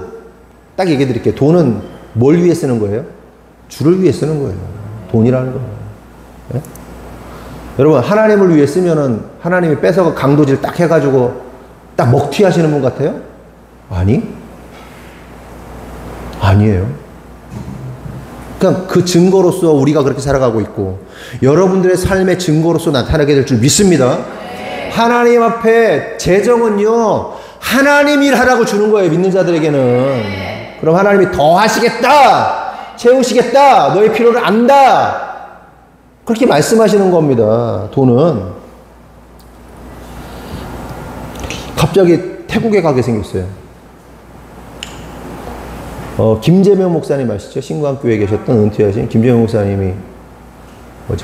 딱 얘기해 드릴게요. 돈은 뭘 위해 쓰는 거예요? 주를 위해 쓰는 거예요. 돈이라는 거예요. 네? 여러분, 하나님을 위해 쓰면은 하나님이 뺏어가 강도질 딱 해가지고 딱 먹튀 하시는 분 같아요? 아니에요. 그러니까 그 증거로서 우리가 그렇게 살아가고 있고, 여러분들의 삶의 증거로서 나타나게 될 줄 믿습니다. 하나님 앞에 재정은요, 하나님 일하라고 주는 거예요, 믿는 자들에게는. 그럼 하나님이 더 하시겠다, 채우시겠다, 너의 필요를 안다, 그렇게 말씀하시는 겁니다. 돈은. 갑자기 태국에 가게 생겼어요. 김재명 목사님 아시죠? 신광교회에 계셨던 은퇴하신 김재명 목사님이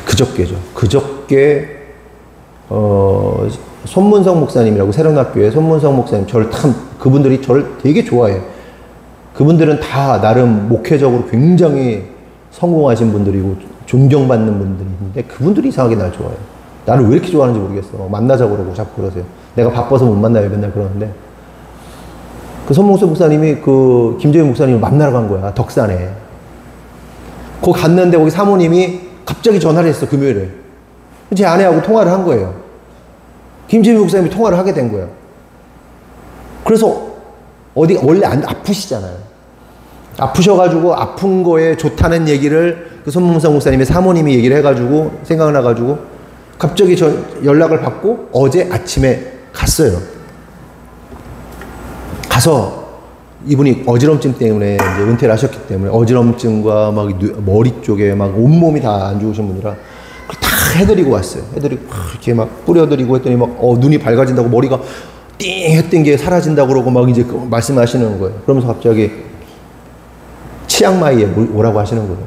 그저께죠. 그저께 손문성 목사님이라고 새로운학교에 손문성 목사님, 그분들이 저를 되게 좋아해요. 그분들은 다 나름 목회적으로 굉장히 성공하신 분들이고 존경받는 분들인데 그분들이 이상하게 날 좋아해요. 나를 왜 이렇게 좋아하는지 모르겠어. 만나자고 그러고 자꾸 그러세요. 내가 바빠서 못 만나요 맨날 그러는데, 그 손문성 목사님이 그 김재영 목사님을 만나러 간 거야, 덕산에. 거기 갔는데 거기 사모님이 갑자기 전화를 했어, 금요일에. 제 아내하고 통화를 한 거예요. 김재영 목사님이 통화를 하게 된 거야. 그래서 원래 아프시잖아요. 아프셔가지고 아픈 거에 좋다는 얘기를 그 손문성 목사님의 사모님이 얘기를 해가지고 생각나가지고 갑자기 저 연락을 받고 어제 아침에 갔어요. 가서 이분이 어지럼증 때문에 이제 은퇴를 하셨기 때문에 어지럼증과 막 머리 쪽에 막 온몸이 다 안 좋으신 분이라 다 해드리고 왔어요. 해드리고 이렇게 막 뿌려드리고 했더니 막 눈이 밝아진다고, 머리가 띵 했던 게 사라진다고 그러고 막 이제 말씀하시는 거예요. 그러면서 갑자기 치앙마이에 오라고 하시는 거예요.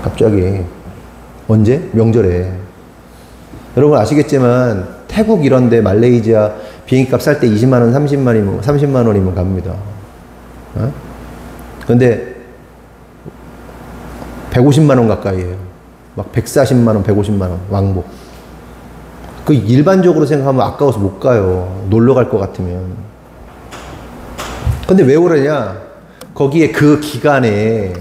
갑자기. 언제? 명절에. 여러분 아시겠지만 태국 이런데 말레이시아 비행기값 살 때 20만원, 30만원이면 갑니다. 근데 150만원 가까이에요. 막 140만원, 150만원 왕복. 그 일반적으로 생각하면 아까워서 못 가요. 놀러 갈 것 같으면. 근데 왜 그러냐? 거기에 그 기간에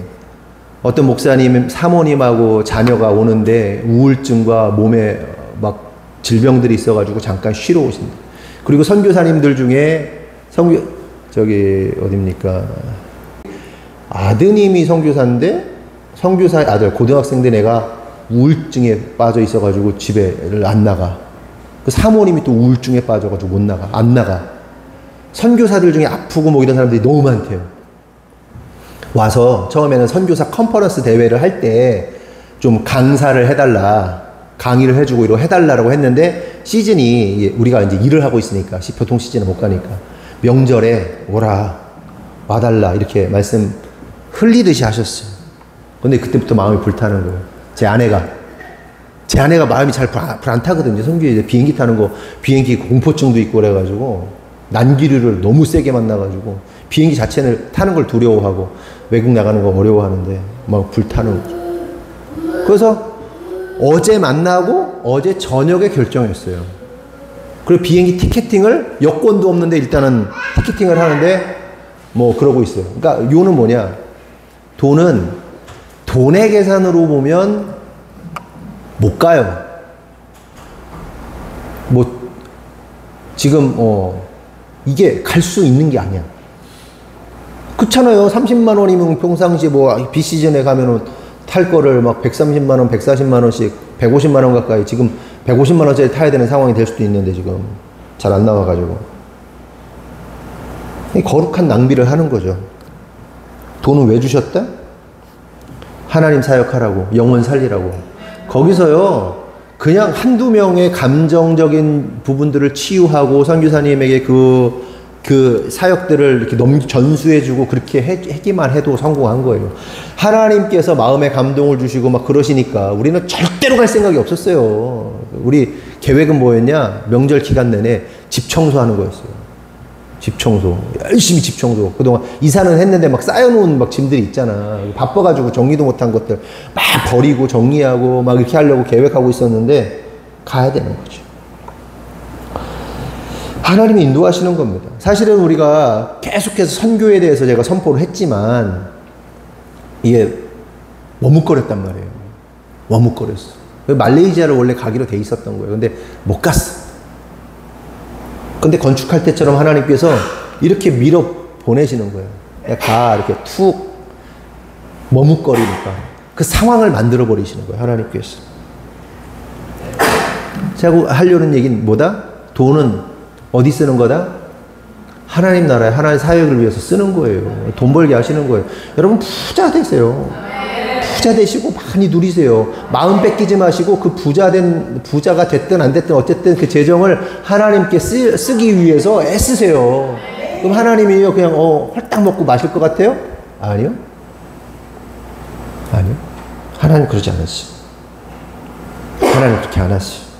어떤 목사님, 사모님하고 자녀가 오는데 우울증과 몸에 막 질병들이 있어가지고 잠깐 쉬러 오신다. 그리고 선교사님들 중에 어딥니까? 아드님이 선교사인데, 선교사 아들, 고등학생 된 애가 우울증에 빠져 있어가지고 집에를 안 나가. 그 사모님이 또 우울증에 빠져가지고 못 나가. 안 나가. 선교사들 중에 아프고 뭐 이런 사람들이 너무 많대요. 와서 처음에는 선교사 컨퍼런스 대회를 할 때 좀 강사를 해달라, 강의를 해주고 이러고 해달라고 했는데, 시즌이 우리가 이제 일을 하고 있으니까 교통 시즌에 못 가니까 명절에 와달라 이렇게 말씀 흘리듯이 하셨어요. 근데 그때부터 마음이 불타는 거예요. 제 아내가 마음이 잘 안 타거든요. 선교에 이제 비행기 타는 거, 비행기 공포증도 있고 그래가지고 난기류를 너무 세게 만나가지고 비행기 자체를 타는 걸 두려워하고 외국 나가는 거 어려워하는데 막 불타는 거죠. 그래서 어제 만나고 어제 저녁에 결정했어요. 그리고 비행기 티켓팅을, 여권도 없는데 일단은 티켓팅을 하는데 뭐 그러고 있어요. 그러니까 요는 뭐냐? 돈의 계산으로 보면 못 가요. 뭐 지금 이게 갈 수 있는 게 아니야. 그렇잖아요. 30만 원이면 평상시에 뭐 비시즌에 가면은 탈 거를 막 130만 원, 140만 원씩 150만 원 가까이, 지금 150만 원짜리 타야 되는 상황이 될 수도 있는데 지금 잘 안 나와가지고 거룩한 낭비를 하는 거죠. 돈은 왜 주셨다? 하나님 사역하라고, 영혼 살리라고. 거기서요 그냥 한두 명의 감정적인 부분들을 치유하고 선교사님에게 그 사역들을 이렇게 전수해주고 그렇게 하기만 해도 성공한 거예요. 하나님께서 마음에 감동을 주시고 막 그러시니까 우리는 절대로 갈 생각이 없었어요. 우리 계획은 뭐였냐? 명절 기간 내내 집 청소하는 거였어요. 집 청소. 열심히 집 청소. 그동안 이사는 했는데 막 쌓여놓은 막 짐들이 있잖아. 바빠가지고 정리도 못한 것들 막 버리고 정리하고 막 이렇게 하려고 계획하고 있었는데 가야 되는 거죠. 하나님이 인도하시는 겁니다. 사실은 우리가 계속해서 선교에 대해서 제가 선포를 했지만 이게 머뭇거렸단 말이에요. 머뭇거렸어. 말레이시아를 원래 가기로 돼 있었던 거예요. 근데 못 갔어. 근데 건축할 때처럼 하나님께서 이렇게 밀어 보내시는 거예요. 가 이렇게 툭 머뭇거리니까 그 상황을 만들어 버리시는 거예요. 하나님께서. 제가 하려는 얘기는 뭐다? 돈은 어디 쓰는 거다? 하나님 나라에 하나님 사역을 위해서 쓰는 거예요. 돈 벌게 하시는 거예요. 여러분 부자 되세요. 부자 되시고 많이 누리세요. 마음 뺏기지 마시고 그 부자가 됐든 안 됐든 어쨌든 그 재정을 하나님께 쓰기 위해서 애쓰세요. 그럼 하나님이요 그냥 홀딱 먹고 마실 것 같아요? 아니요. 아니요. 하나님 그러지 않았어요. 하나님 그렇게 안 하시죠.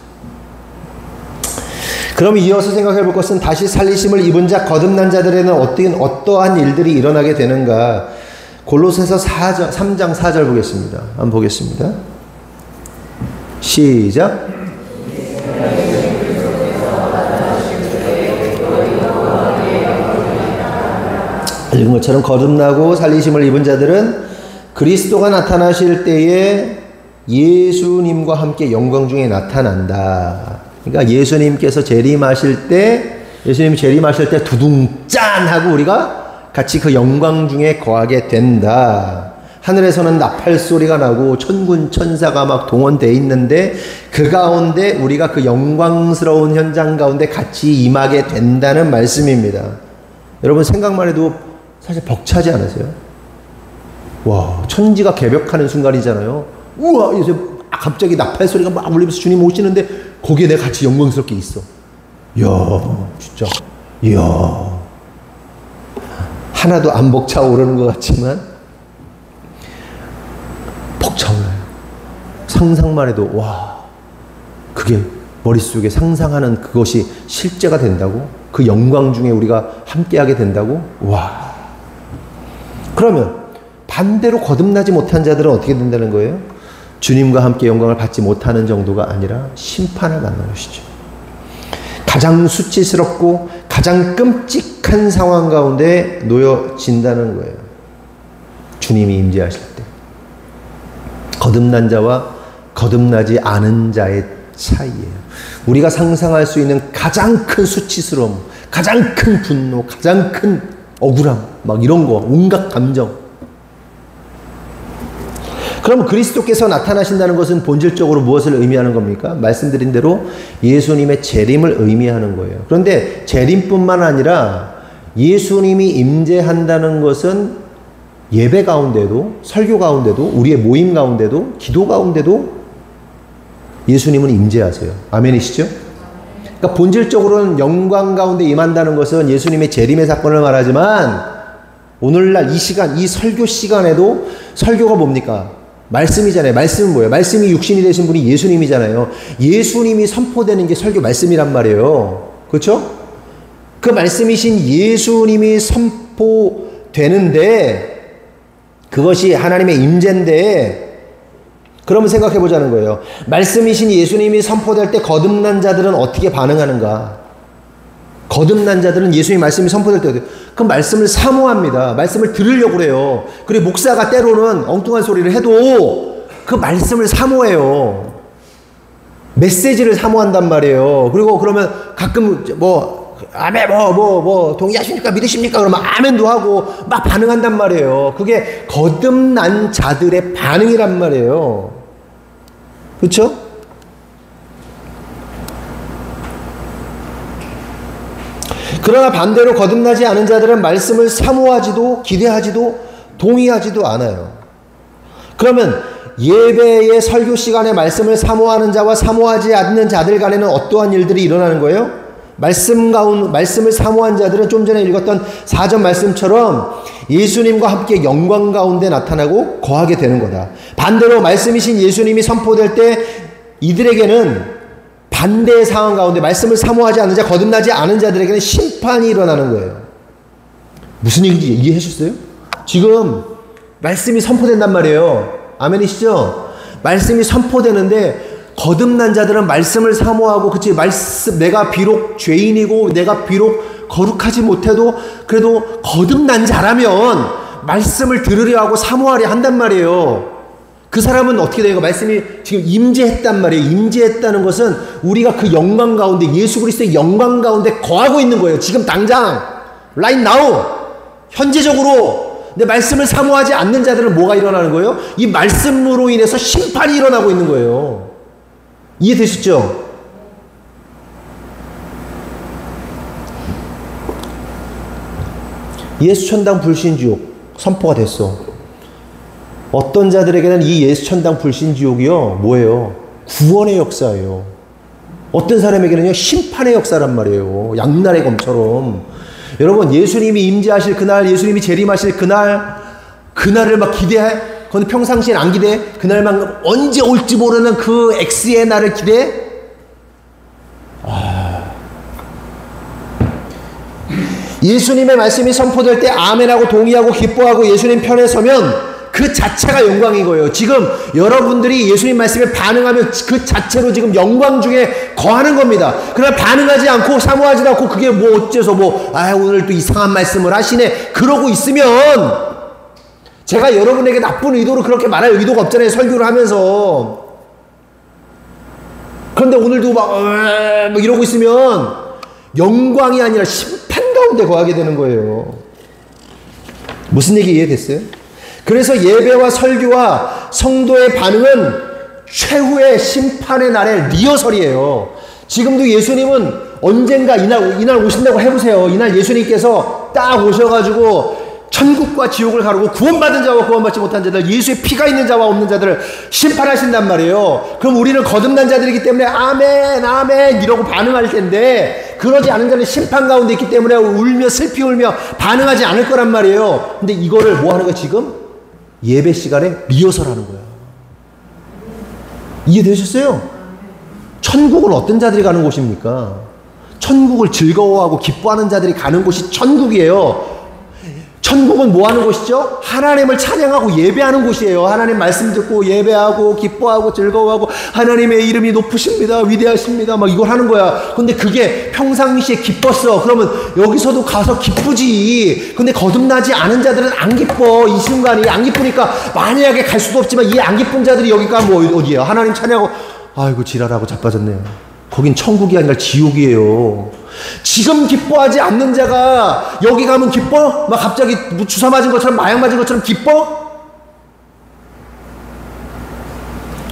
그럼 이어서 생각해 볼 것은 다시 살리심을 입은 자 거듭난 자들에는 어떠한 일들이 일어나게 되는가. 골로새서 3장 4절 보겠습니다. 한번 보겠습니다. 시작. 읽은 것처럼 거듭나고 살리심을 입은 자들은 그리스도가 나타나실 때에 예수님과 함께 영광 중에 나타난다. 그러니까 예수님께서 재림하실 때 두둥짠 하고 우리가 같이 그 영광 중에 거하게 된다. 하늘에서는 나팔 소리가 나고 천군 천사가 막 동원되어 있는데 그 가운데 우리가 그 영광스러운 현장 가운데 같이 임하게 된다는 말씀입니다. 여러분 생각만 해도 사실 벅차지 않으세요? 와, 천지가 개벽하는 순간이잖아요. 우와, 이제 갑자기 나팔 소리가 막 울리면서 주님 오시는데 거기에 내가 같이 영광스럽게 있어. 이야, 진짜, 이야. 하나도 안 벅차오르는 것 같지만 벅차오르요. 상상만 해도 와, 그게 머릿속에 상상하는 그것이 실제가 된다고? 그 영광 중에 우리가 함께하게 된다고? 와. 그러면 반대로 거듭나지 못한 자들은 어떻게 된다는 거예요? 주님과 함께 영광을 받지 못하는 정도가 아니라 심판을 받는 것이죠. 가장 수치스럽고 가장 끔찍한 상황 가운데 놓여진다는 거예요. 주님이 임재하실 때. 거듭난 자와 거듭나지 않은 자의 차이예요. 우리가 상상할 수 있는 가장 큰 수치스러움, 가장 큰 분노, 가장 큰 억울함, 막 이런 거, 온갖 감정. 그럼 그리스도께서 나타나신다는 것은 본질적으로 무엇을 의미하는 겁니까? 말씀드린 대로 예수님의 재림을 의미하는 거예요. 그런데 재림뿐만 아니라 예수님이 임재한다는 것은 예배 가운데도, 설교 가운데도, 우리의 모임 가운데도, 기도 가운데도 예수님은 임재하세요. 아멘이시죠? 그러니까 본질적으로는 영광 가운데 임한다는 것은 예수님의 재림의 사건을 말하지만 오늘날 이 시간, 이 설교 시간에도 설교가 뭡니까? 말씀이잖아요. 말씀은 뭐예요? 말씀이 육신이 되신 분이 예수님이잖아요. 예수님이 선포되는 게 설교 말씀이란 말이에요. 그렇죠? 그 말씀이신 예수님이 선포되는데 그것이 하나님의 임재인데 그러면 생각해 보자는 거예요. 말씀이신 예수님이 선포될 때 거듭난 자들은 어떻게 반응하는가? 거듭난 자들은 예수님의 말씀이 선포될 때 그 말씀을 사모합니다. 말씀을 들으려고 그래요. 그리고 목사가 때로는 엉뚱한 소리를 해도 그 말씀을 사모해요. 메시지를 사모한단 말이에요. 그리고 그러면 가끔 아멘 동의하십니까? 믿으십니까? 그러면 아멘도 하고 막 반응한단 말이에요. 그게 거듭난 자들의 반응이란 말이에요. 그렇죠? 그러나 반대로 거듭나지 않은 자들은 말씀을 사모하지도 기대하지도 동의하지도 않아요. 그러면 예배의 설교 시간에 말씀을 사모하는 자와 사모하지 않는 자들 간에는 어떠한 일들이 일어나는 거예요? 말씀을 사모한 자들은 좀 전에 읽었던 4절 말씀처럼 예수님과 함께 영광 가운데 나타나고 거하게 되는 거다. 반대로 말씀이신 예수님이 선포될 때 이들에게는 반대의 상황 가운데 말씀을 사모하지 않는 자, 거듭나지 않은 자들에게는 심판이 일어나는 거예요. 무슨 얘기인지 이해하셨어요? 지금 말씀이 선포된단 말이에요. 아멘이시죠? 말씀이 선포되는데 거듭난 자들은 말씀을 사모하고 그치 내가 비록 죄인이고 내가 비록 거룩하지 못해도 그래도 거듭난 자라면 말씀을 들으려 하고 사모하려 한단 말이에요. 그 사람은 어떻게 돼요? 말씀이 지금 임재했단 말이에요. 임재했다는 것은 우리가 그 영광 가운데 예수 그리스도의 영광 가운데 거하고 있는 거예요. 지금 당장 right now 현재적으로 내 말씀을 사모하지 않는 자들은 뭐가 일어나는 거예요? 이 말씀으로 인해서 심판이 일어나고 있는 거예요. 이해되시죠? 예수천당 불신지옥 선포가 됐어. 어떤 자들에게는 이 예수천당 불신지옥이요, 뭐예요? 구원의 역사예요. 어떤 사람에게는요, 심판의 역사란 말이에요. 양날의 검처럼. 여러분, 예수님이 임재하실 그날, 예수님이 재림하실 그날을 막 기대해? 그건 평상시엔 안 기대해? 그날만 언제 올지 모르는 그 X의 날을 기대해? 예수님의 말씀이 선포될 때 아멘하고 동의하고 기뻐하고 예수님 편에 서면 그 자체가 영광인 거예요. 지금 여러분들이 예수님 말씀에 반응하면 그 자체로 지금 영광 중에 거하는 겁니다. 그러나 반응하지 않고 사모하지도 않고 그게 뭐 어째서 오늘 또 이상한 말씀을 하시네 그러고 있으면, 제가 여러분에게 나쁜 의도로 그렇게 말할 의도가 없잖아요, 설교를 하면서. 그런데 오늘도 막 이러고 있으면 영광이 아니라 심판 가운데 거하게 되는 거예요. 무슨 얘기 이해됐어요? 그래서 예배와 설교와 성도의 반응은 최후의 심판의 날의 리허설이에요. 지금도 예수님은 언젠가 이날 오신다고 해보세요. 이날 예수님께서 딱 오셔가지고 천국과 지옥을 가르고 구원받은 자와 구원받지 못한 자들, 예수의 피가 있는 자와 없는 자들을 심판하신단 말이에요. 그럼 우리는 거듭난 자들이기 때문에 아멘 아멘 이러고 반응할 텐데, 그러지 않은 자는 심판 가운데 있기 때문에 울며 슬피 울며 반응하지 않을 거란 말이에요. 근데 이거를 뭐 하는 거야? 지금 예배 시간에 리허설 하는 거야. 이해되셨어요? 천국은 어떤 자들이 가는 곳입니까? 천국을 즐거워하고 기뻐하는 자들이 가는 곳이 천국이에요. 천국은 뭐 하는 곳이죠? 하나님을 찬양하고 예배하는 곳이에요. 하나님 말씀 듣고 예배하고 기뻐하고 즐거워하고 하나님의 이름이 높으십니다, 위대하십니다, 막 이걸 하는 거야. 근데 그게 평상시에 기뻤어. 그러면 여기서도 가서 기쁘지. 근데 거듭나지 않은 자들은 안 기뻐. 이 순간이 안 기쁘니까 만약에 갈 수도 없지만, 이 안 기쁜 자들이 여기가 뭐 어디예요? 하나님 찬양하고 아이고 지랄하고 자빠졌네요. 거긴 천국이 아니라 지옥이에요. 지금 기뻐하지 않는 자가 여기 가면 기뻐? 막 갑자기 주사 맞은 것처럼, 마약 맞은 것처럼 기뻐?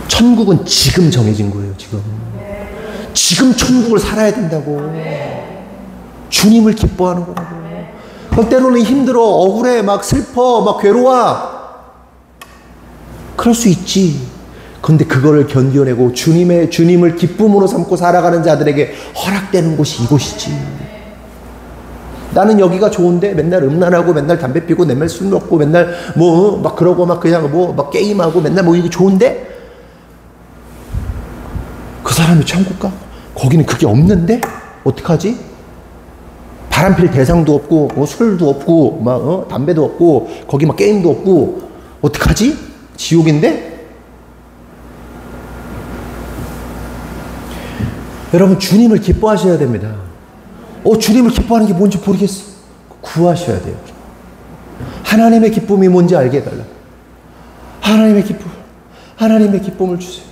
천국은 지금 정해진 거예요. 지금 천국을 살아야 된다고. 주님을 기뻐하는 거라고. 때로는 힘들어, 억울해, 막 슬퍼, 막 괴로워. 그럴 수 있지. 근데 그거를 견뎌내고 주님을 기쁨으로 삼고 살아가는 자들에게 허락되는 곳이 이곳이지. 나는 여기가 좋은데 맨날 음란하고 맨날 담배 피고 맨날 술 먹고 맨날 막 그러고 막 그냥 막 게임하고 맨날 이게 좋은데, 그 사람이 천국 가? 거기는 그게 없는데 어떡하지? 바람필 대상도 없고 술도 없고 담배도 없고 거기 막 게임도 없고 어떡하지? 지옥인데? 여러분, 주님을 기뻐하셔야 됩니다. 주님을 기뻐하는 게 뭔지 모르겠어. 구하셔야 돼요. 하나님의 기쁨이 뭔지 알게 해달라. 하나님의 기쁨을 주세요.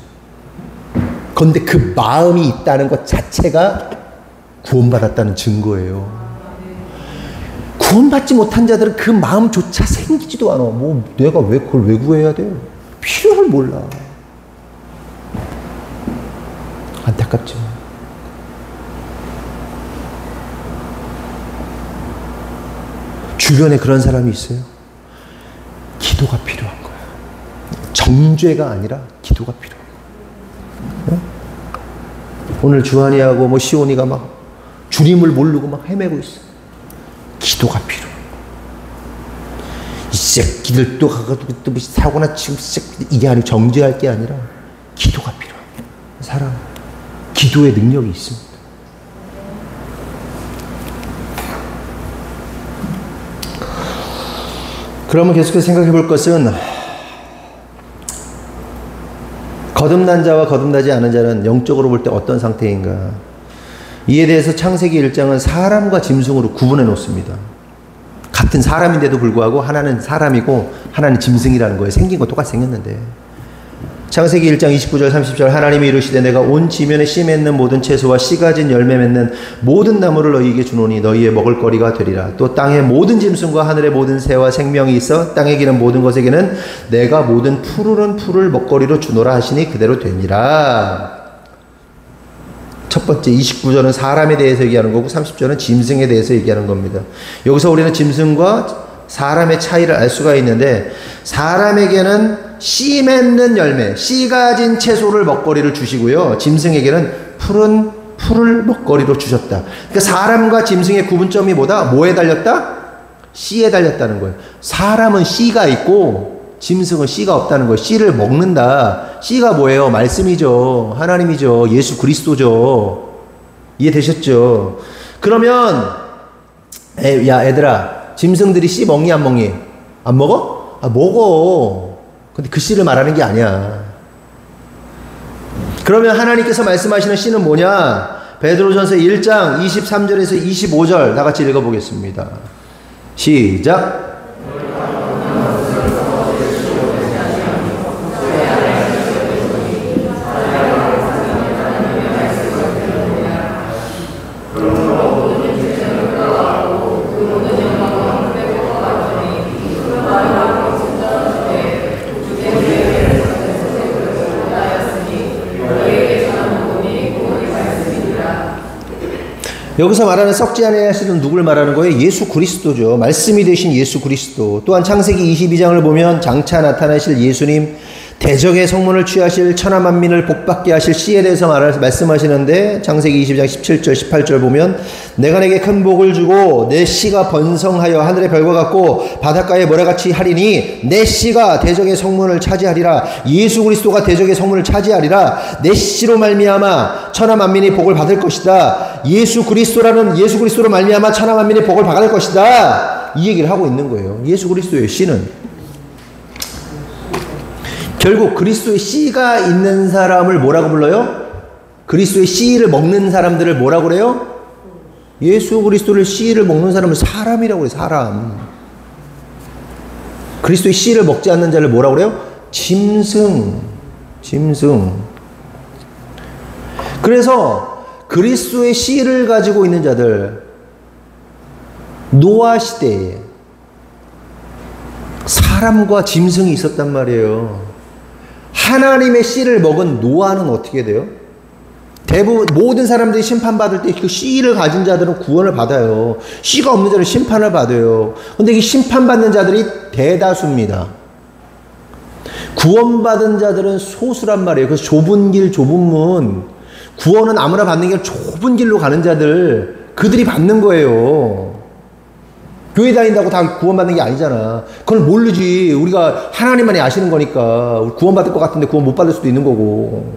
그런데 그 마음이 있다는 것 자체가 구원받았다는 증거예요. 구원받지 못한 자들은 그 마음조차 생기지도 않아. 내가 왜 그걸 왜 구해야 돼요? 필요를 몰라. 안타깝죠. 주변에 그런 사람이 있어요. 기도가 필요한 거야. 정죄가 아니라 기도가 필요한 거야. 오늘 주한이하고 시온이가 막 주님을 모르고 막 헤매고 있어. 기도가 필요해. 이 새끼들도 가가지고 사고나 치고 이게 아니고 정죄할 게 아니라 기도가 필요해. 사람 기도의 능력이 있습니다. 그러면 계속해서 생각해 볼 것은, 거듭난 자와 거듭나지 않은 자는 영적으로 볼 때 어떤 상태인가? 이에 대해서 창세기 1장은 사람과 짐승으로 구분해 놓습니다. 같은 사람인데도 불구하고 하나는 사람이고 하나는 짐승이라는 거예요. 생긴 거 똑같이 생겼는데. 창세기 1장 29절 30절 하나님이 이르시되 내가 온 지면에 씨 맺는 모든 채소와 씨 가진 열매 맺는 모든 나무를 너희에게 주노니 너희의 먹을거리가 되리라. 또 땅의 모든 짐승과 하늘의 모든 새와 생명이 있어 땅에 기는 모든 것에게는 내가 모든 푸르른 풀을 먹거리로 주노라 하시니 그대로 되니라. 첫 번째 29절은 사람에 대해서 얘기하는 거고 30절은 짐승에 대해서 얘기하는 겁니다. 여기서 우리는 짐승과 사람의 차이를 알 수가 있는데, 사람에게는 씨 맺는 열매, 씨 가진 채소를 먹거리를 주시고요, 짐승에게는 푸른 풀을 먹거리로 주셨다. 그러니까 사람과 짐승의 구분점이 뭐에 달렸다? 씨에 달렸다는 거예요. 사람은 씨가 있고 짐승은 씨가 없다는 거예요. 씨를 먹는다. 씨가 뭐예요? 말씀이죠. 하나님이죠. 예수 그리스도죠. 이해되셨죠? 그러면 야 애들아, 짐승들이 씨 먹니 안 먹니? 안 먹어? 아 먹어. 근데 그 씨를 말하는 게 아니야. 그러면 하나님께서 말씀하시는 씨는 뭐냐? 베드로전서 1장 23절에서 25절 다 같이 읽어보겠습니다. 시작. 여기서 말하는 썩지 아니하는 씨는 누굴 말하는 거예요? 예수 그리스도죠. 말씀이 되신 예수 그리스도. 또한 창세기 22장을 보면 장차 나타나실 예수님, 대적의 성문을 취하실 천하 만민을 복받게 하실 씨에 대해서 말씀하시는데, 창세기 22장 17절 18절 보면 내가 내게 큰 복을 주고 내 씨가 번성하여 하늘의 별과 같고 바닷가의 모래같이 하리니 내 씨가 대적의 성문을 차지하리라. 예수 그리스도가 대적의 성문을 차지하리라. 내 씨로 말미암아 천하 만민이 복을 받을 것이다. 예수 그리스도로 말미암아 천하 만민이 복을 받을 것이다. 이 얘기를 하고 있는 거예요. 예수 그리스도의 씨는 결국 그리스도의 씨가 있는 사람을 뭐라고 불러요? 그리스도의 씨를 먹는 사람들을 뭐라고 그래요? 예수 그리스도를 씨를 먹는 사람을 사람이라고 그래요. 사람. 그리스도의 씨를 먹지 않는 자를 뭐라고 그래요? 짐승. 그래서 그리스도의 씨를 가지고 있는 자들, 노아 시대에 사람과 짐승이 있었단 말이에요. 하나님의 씨를 먹은 노아는 어떻게 돼요? 대부분 모든 사람들이 심판받을 때 그 씨를 가진 자들은 구원을 받아요. 씨가 없는 자는 심판을 받아요. 근데 이 심판받는 자들이 대다수입니다. 구원받은 자들은 소수란 말이에요. 그래서 좁은 길 좁은 문, 구원은 아무나 받는 게 좁은 길로 가는 자들, 그들이 받는 거예요. 교회 다닌다고 다 구원받는 게 아니잖아. 그걸 모르지. 우리가 하나님만이 아시는 거니까. 구원받을 것 같은데 구원 못 받을 수도 있는 거고.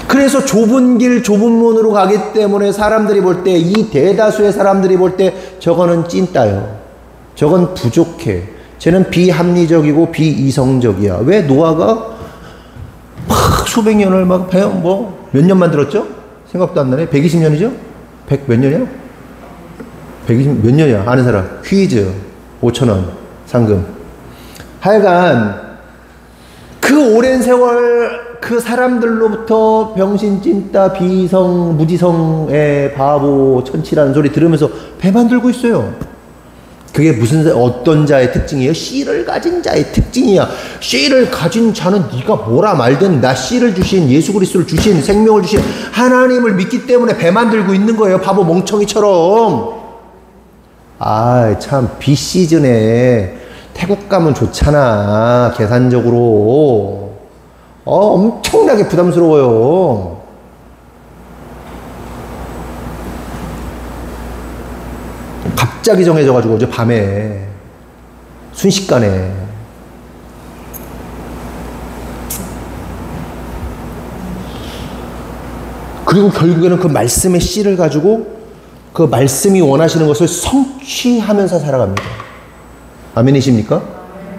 그래서 좁은 길 좁은 문으로 가기 때문에 사람들이 볼 때, 이 대다수의 사람들이 볼 때 저거는 찐따요. 저건 부족해. 쟤는 비합리적이고 비이성적이야. 왜? 노아가 막 수백 년을 막 몇 년만 들었죠? 생각도 안 나네. 120년이죠? 100 몇 년이야? 120 몇 년이야? 아는 사람. 퀴즈. 5,000원 상금. 하여간 그 오랜 세월 그 사람들로부터 병신, 찐따, 비성, 무지성의 바보, 천치라는 소리 들으면서 배 만들고 있어요. 그게 어떤 자의 특징이에요? 씨를 가진 자의 특징이야. 씨를 가진 자는 네가 뭐라 말든 나 씨를 주신 예수 그리스도를 주신 생명을 주신 하나님을 믿기 때문에 배 만들고 있는 거예요. 바보 멍청이처럼. 참 비시즌에 태국 가면 좋잖아. 계산적으로. 엄청나게 부담스러워요. 갑자기 정해져가지고 어제 밤에 순식간에. 그리고 결국에는 그 말씀의 씨를 가지고 그 말씀이 원하시는 것을 성취하면서 살아갑니다. 아멘이십니까?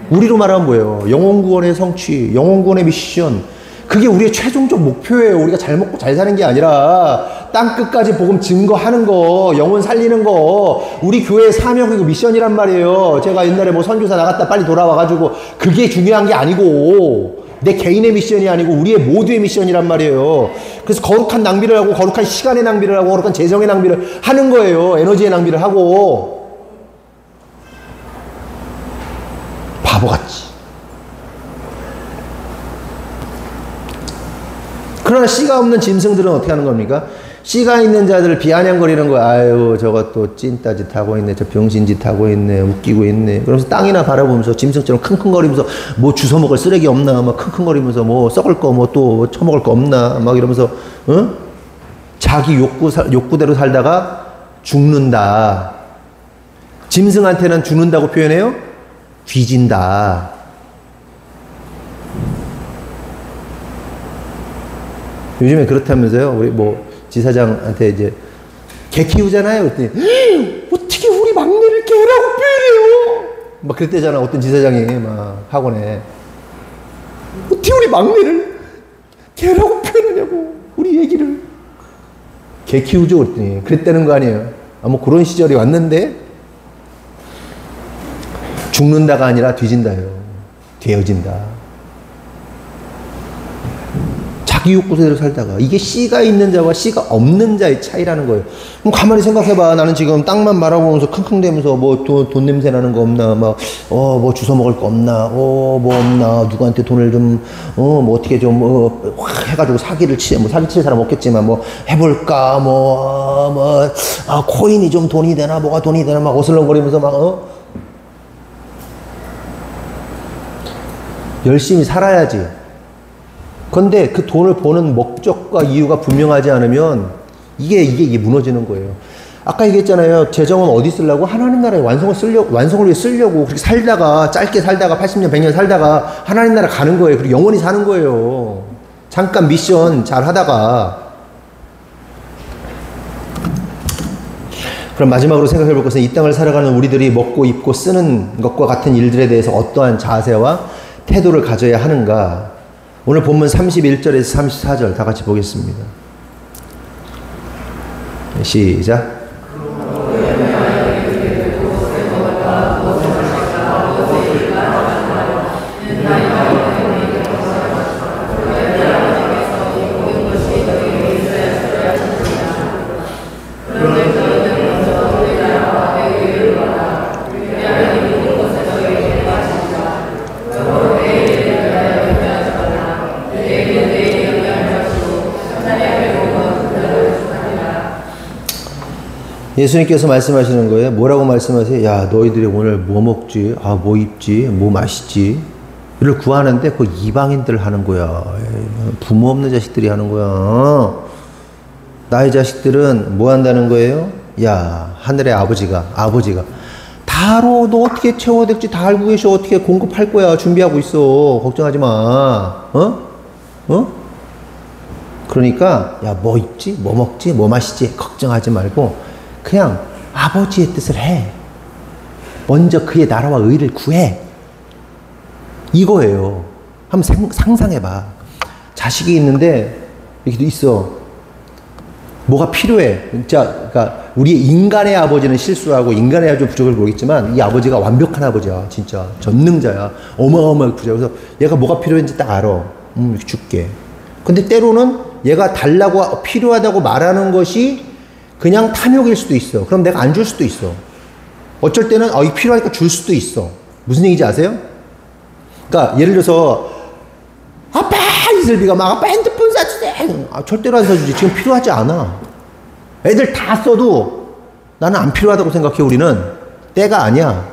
우리로 말하면 뭐예요? 영혼구원의 성취, 영혼구원의 미션. 그게 우리의 최종적 목표예요. 우리가 잘 먹고 잘 사는 게 아니라 땅끝까지 복음 증거하는 거, 영혼 살리는 거, 우리 교회의 사명이고 미션이란 말이에요. 제가 옛날에 선교사 나갔다 빨리 돌아와가지고 그게 중요한 게 아니고 내 개인의 미션이 아니고 우리의 모두의 미션이란 말이에요. 그래서 거룩한 낭비를 하고, 거룩한 시간의 낭비를 하고, 거룩한 재정의 낭비를 하는 거예요. 에너지의 낭비를 하고. 바보같이. 그러나 씨가 없는 짐승들은 어떻게 하는 겁니까? 씨가 있는 자들을 비아냥거리는 거야. 아유, 저거 또 찐따짓 하고 있네. 저 병신짓 하고 있네. 웃기고 있네. 그러면서 땅이나 바라보면서 짐승처럼 킁킁거리면서 뭐 주워먹을 쓰레기 없나? 막 킁킁거리면서 뭐 썩을 거 뭐 또 처먹을 거 없나? 막 이러면서, 응? 자기 욕구대로 살다가 죽는다. 짐승한테는 죽는다고 표현해요? 뒤진다. 요즘에 그렇다면서요? 우리 뭐 지사장한테 이제 개 키우잖아요. 그랬더니 어떻게 우리 막내를 개라고 표현해요? 막 그랬대잖아. 어떤 지사장이 막 학원에 어떻게 우리 막내를 개라고 표현하냐고 우리 얘기를 개 키우죠. 그랬더니 그랬다는 거 아니에요. 뭐 그런 시절이 왔는데 죽는다가 아니라 뒤진다요. 되어진다. 자기 욕구대로 살다가 이게 씨가 있는 자와 씨가 없는 자의 차이라는 거예요. 그럼 가만히 생각해봐. 나는 지금 땅만 바라보면서 킁킁대면서 뭐 돈 냄새 나는 거 없나, 뭐 주워 먹을 거 없나, 뭐 없나, 누구한테 돈을 좀 뭐 어떻게 좀 해가지고 사기를 뭐 사기 칠 사람 없겠지만 뭐 해볼까, 코인이 좀 돈이 되나, 뭐가 돈이 되나 막 어슬렁거리면서 열심히 살아야지. 근데 그 돈을 버는 목적과 이유가 분명하지 않으면 이게 무너지는 거예요. 아까 얘기했잖아요. 재정은 어디 쓰려고? 하나님 나라의 완성을 위해 쓰려고 그렇게 살다가 짧게 살다가 80년 100년 살다가 하나님 나라 가는 거예요. 그리고 영원히 사는 거예요. 잠깐 미션 잘 하다가. 그럼 마지막으로 생각해 볼 것은 이 땅을 살아가는 우리들이 먹고 입고 쓰는 것과 같은 일들에 대해서 어떠한 자세와 태도를 가져야 하는가. 오늘 본문 31절에서 34절 다 같이 보겠습니다. 시작. 예수님께서 말씀하시는 거예요. 뭐라고 말씀하세요? 야, 너희들이 오늘 뭐 먹지? 뭐 입지? 뭐 마시지? 이를 구하는데 그거 이방인들 하는 거야. 부모 없는 자식들이 하는 거야. 나의 자식들은 뭐 한다는 거예요? 야, 하늘의 아버지가 다 알아. 너 어떻게 채워야 될지 다 알고 계셔. 어떻게 공급할 거야. 준비하고 있어. 걱정하지 마. 그러니까 야, 뭐 입지? 뭐 먹지? 뭐 마시지? 걱정하지 말고 그냥 아버지의 뜻을 해. 먼저 그의 나라와 의를 구해. 이거예요. 한번 상상해봐. 자식이 있는데 이렇게 있어. 뭐가 필요해. 진짜 그러니까 우리의 인간의 아버지는 실수하고 인간의 아버지 부족을 모르겠지만 이 아버지가 완벽한 아버지야. 진짜 전능자야. 어마어마하게 부자. 그래서 얘가 뭐가 필요한지 딱 알아. 줄게. 근데 때로는 얘가 달라고 필요하다고 말하는 것이 그냥 탐욕일 수도 있어. 그럼 내가 안 줄 수도 있어. 어쩔 때는 이 필요하니까 줄 수도 있어. 무슨 얘기인지 아세요? 그러니까 예를 들어서 아빠 이슬비가 막 아빠 핸드폰 사주세요. 절대로 안 사주지. 지금 필요하지 않아. 애들 다 써도 나는 안 필요하다고 생각해. 우리는 때가 아니야.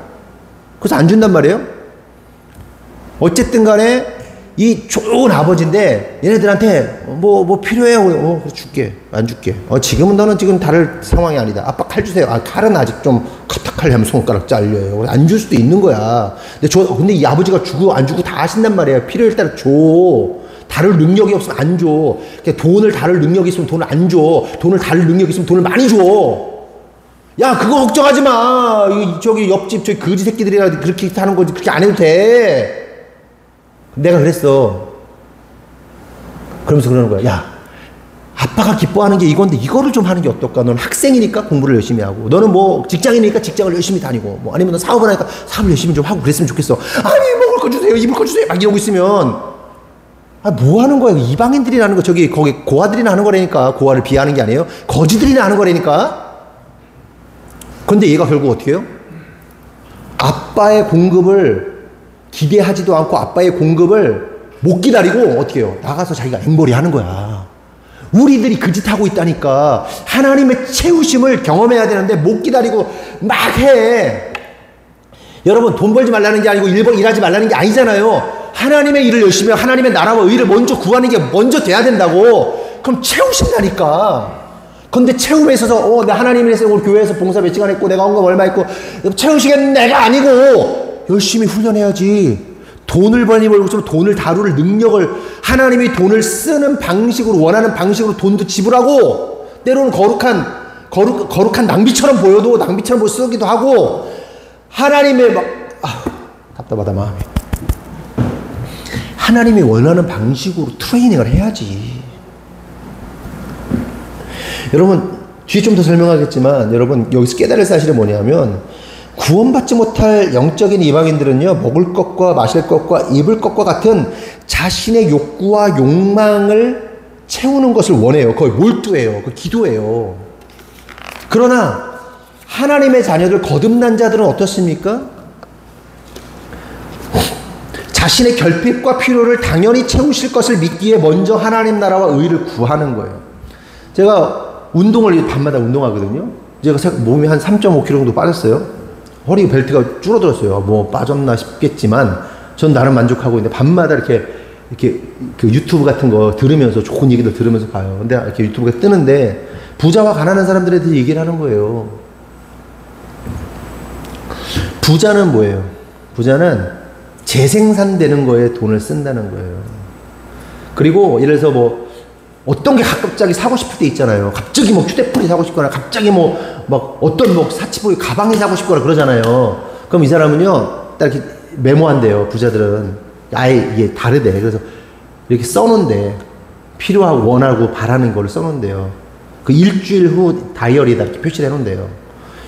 그래서 안 준단 말이에요. 어쨌든 간에 이 좋은 아버지인데 얘네들한테 뭐 필요해요. 줄게. 안 줄게. 지금은 너는 지금 다를 상황이 아니다. 아빠 칼 주세요. 칼은 아직 좀 카타칼 하면 손가락 잘려요. 안 줄 수도 있는 거야. 근데 이 아버지가 주고 안 주고 다 하신단 말이에요. 필요할 때는 줘. 다룰 능력이 없으면 안 줘. 돈을 다룰 능력이 있으면 돈을 안 줘. 돈을 다룰 능력이 있으면 돈을 많이 줘. 야, 그거 걱정하지 마. 저기 옆집 저기 거지 새끼들이라 그렇게 하는 거지. 그렇게 안 해도 돼. 내가 그랬어. 그러면서 그러는 거야. 야, 아빠가 기뻐하는 게 이건데 이거를 좀 하는 게 어떨까? 너는 학생이니까 공부를 열심히 하고, 너는 뭐 직장이니까 직장을 열심히 다니고, 뭐 아니면 너 사업을 하니까 사업을 열심히 좀 하고 그랬으면 좋겠어. 아니, 먹을 거 주세요, 입을 거 주세요, 막 이러고 있으면 뭐 하는 거야? 이방인들이 하는 거, 거기 고아들이나 하는 거라니까. 고아를 비하하는 게 아니에요. 거지들이나 하는 거라니까. 근데 얘가 결국 어떻게 해요? 아빠의 공급을 기대하지도 않고 아빠의 공급을 못 기다리고 어떻게 해요? 나가서 자기가 앵벌이 하는 거야. 우리들이 그 짓 하고 있다니까. 하나님의 채우심을 경험해야 되는데 못 기다리고 막 해. 여러분, 돈 벌지 말라는 게 아니고 일하지 말라는 게 아니잖아요. 하나님의 일을 열심히 하고 하나님의 나라와 의를 먼저 구하는 게 먼저 돼야 된다고. 그럼 채우신다니까. 근데 채움에 있어서 내 하나님에서 우리 교회에서 봉사 몇 시간 했고 내가 헌금 얼마 했고 채우시겠는 내가 아니고 열심히 훈련해야지. 돈을 많이 벌고 싶으면 돈을 다룰 능력을, 하나님이 돈을 쓰는 방식으로, 원하는 방식으로 돈도 지불하고, 때로는 거룩한 낭비처럼 보여도 낭비처럼 쓰기도 하고, 하나님의 답답하다 마음이. 하나님이 원하는 방식으로 트레이닝을 해야지. 여러분, 뒤에 좀 더 설명하겠지만, 여러분, 여기서 깨달을 사실이 뭐냐면, 구원받지 못할 영적인 이방인들은요, 먹을 것과 마실 것과 입을 것과 같은 자신의 욕구와 욕망을 채우는 것을 원해요. 거의 몰두해요. 그 기도해요. 그러나 하나님의 자녀들, 거듭난 자들은 어떻습니까? 자신의 결핍과 필요를 당연히 채우실 것을 믿기에 먼저 하나님 나라와 의를 구하는 거예요. 제가 운동을 밤마다 운동하거든요. 제가 몸이 한 3.5kg 정도 빠졌어요. 허리 벨트가 줄어들었어요. 뭐 빠졌나 싶겠지만 전 나름 만족하고 있는데 밤마다 이렇게 그 유튜브 같은 거 들으면서 좋은 얘기들 들으면서 가요. 근데 이렇게 유튜브가 뜨는데 부자와 가난한 사람들에 대해서 얘기를 하는 거예요. 부자는 뭐예요? 부자는 재생산되는 거에 돈을 쓴다는 거예요. 그리고 예를 들어서 뭐 어떤 게 갑자기 사고 싶을 때 있잖아요. 갑자기 뭐 휴대폰이 사고 싶거나 갑자기 막 어떤 뭐 사치보이 가방이 사고 싶거나 그러잖아요. 그럼 이 사람은요, 딱 이렇게 메모한대요. 부자들은. 아예 이게 다르대. 그래서 이렇게 써놓은대. 필요하고 원하고 바라는 거를 써놓은대요. 그 일주일 후 다이어리에다 이렇게 표시를 해놓은대요.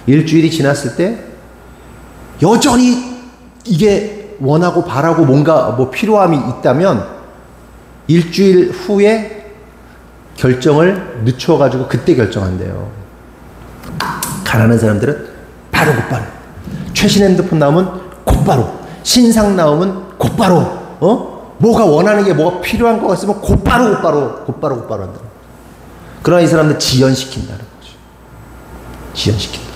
일주일이 지났을 때 여전히 이게 원하고 바라고 뭔가 뭐 필요함이 있다면 일주일 후에 결정을 늦춰가지고 그때 결정한대요. 가난한 사람들은 바로 곧바로. 최신 핸드폰 나오면 곧바로. 신상 나오면 곧바로. 뭐가 원하는 게 뭐가 필요한 거 같으면 곧바로 한다. 그러나 이 사람들 지연시킨다는 거죠. 지연시킨다.